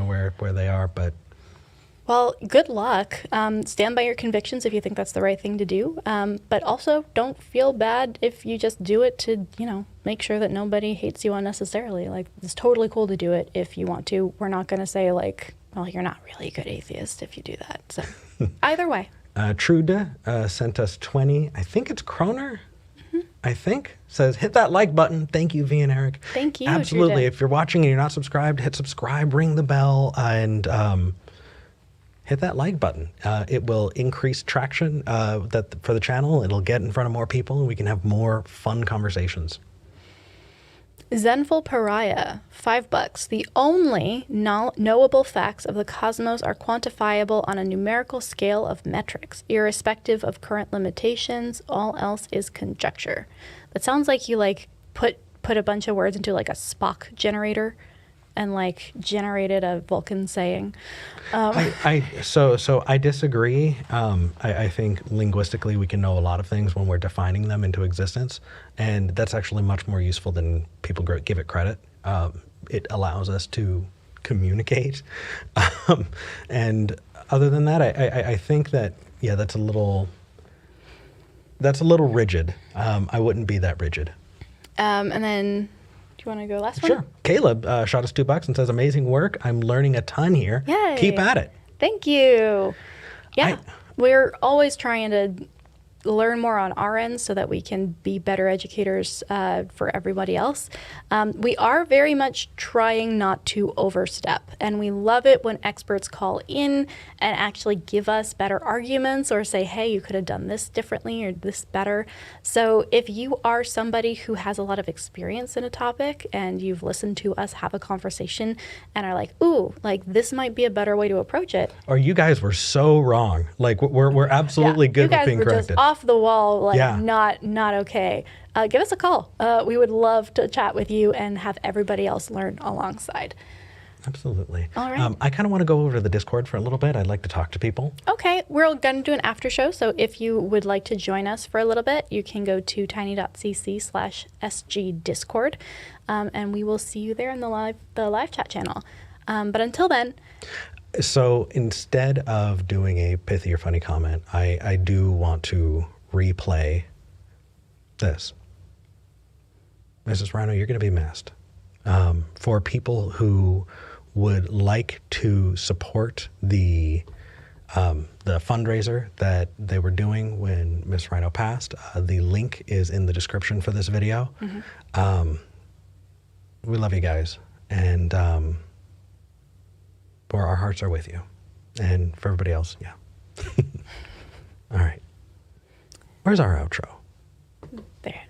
where they are, but. Well, good luck. Stand by your convictions if you think that's the right thing to do. But also, don't feel bad if you just do it to, make sure that nobody hates you unnecessarily. Like, it's totally cool to do it if you want to. We're not going to say, like, well, you're not really a good atheist if you do that. So, either way. Trude sent us 20. I think it's Kroner. I think, says, hit that like button. Thank you, V and Eric. Thank you. Absolutely. Trude. If you're watching and you're not subscribed, hit subscribe, ring the bell, and hit that like button. It will increase traction for the channel. It'll get in front of more people, and we can have more fun conversations. Zenful Pariah, $5. The only knowable facts of the cosmos are quantifiable on a numerical scale of metrics, irrespective of current limitations. All else is conjecture. That sounds like you put a bunch of words into like a Spock generator and like generated a Vulcan saying. So I disagree. I think linguistically we can know a lot of things when we're defining them into existence, and that's actually much more useful than people give it credit. It allows us to communicate, and other than that, I think that that's a little rigid. I wouldn't be that rigid. And then, do you want to go last one? Sure. Caleb shot us $2 and says, "Amazing work. I'm learning a ton here. Yay. Keep at it." Thank you. Yeah, we're always trying to learn more on our end so that we can be better educators for everybody else. We are very much trying not to overstep, and we love it when experts call in and actually give us better arguments or say, hey, you could have done this differently or this better. So if you are somebody who has a lot of experience in a topic and you've listened to us have a conversation and are like, ooh, like this might be a better way to approach it. Or you guys were so wrong. Like we're absolutely good with being corrected. Just off the wall, like not okay. Give us a call. We would love to chat with you and have everybody else learn alongside. Absolutely. All right. I kind of want to go over to the Discord for a little bit. I'd like to talk to people. Okay, we're going to do an after show. So if you would like to join us for a little bit, you can go to tiny.cc/SG Discord, and we will see you there in the live chat channel. But until then. So instead of doing a pithy or funny comment, I do want to replay this. Mrs. Rhino, you're going to be missed. For people who would like to support the fundraiser that they were doing when Miss Rhino passed, the link is in the description for this video. Mm-hmm. We love you guys, and our hearts are with you. And for everybody else, yeah. All right. Where's our outro? There.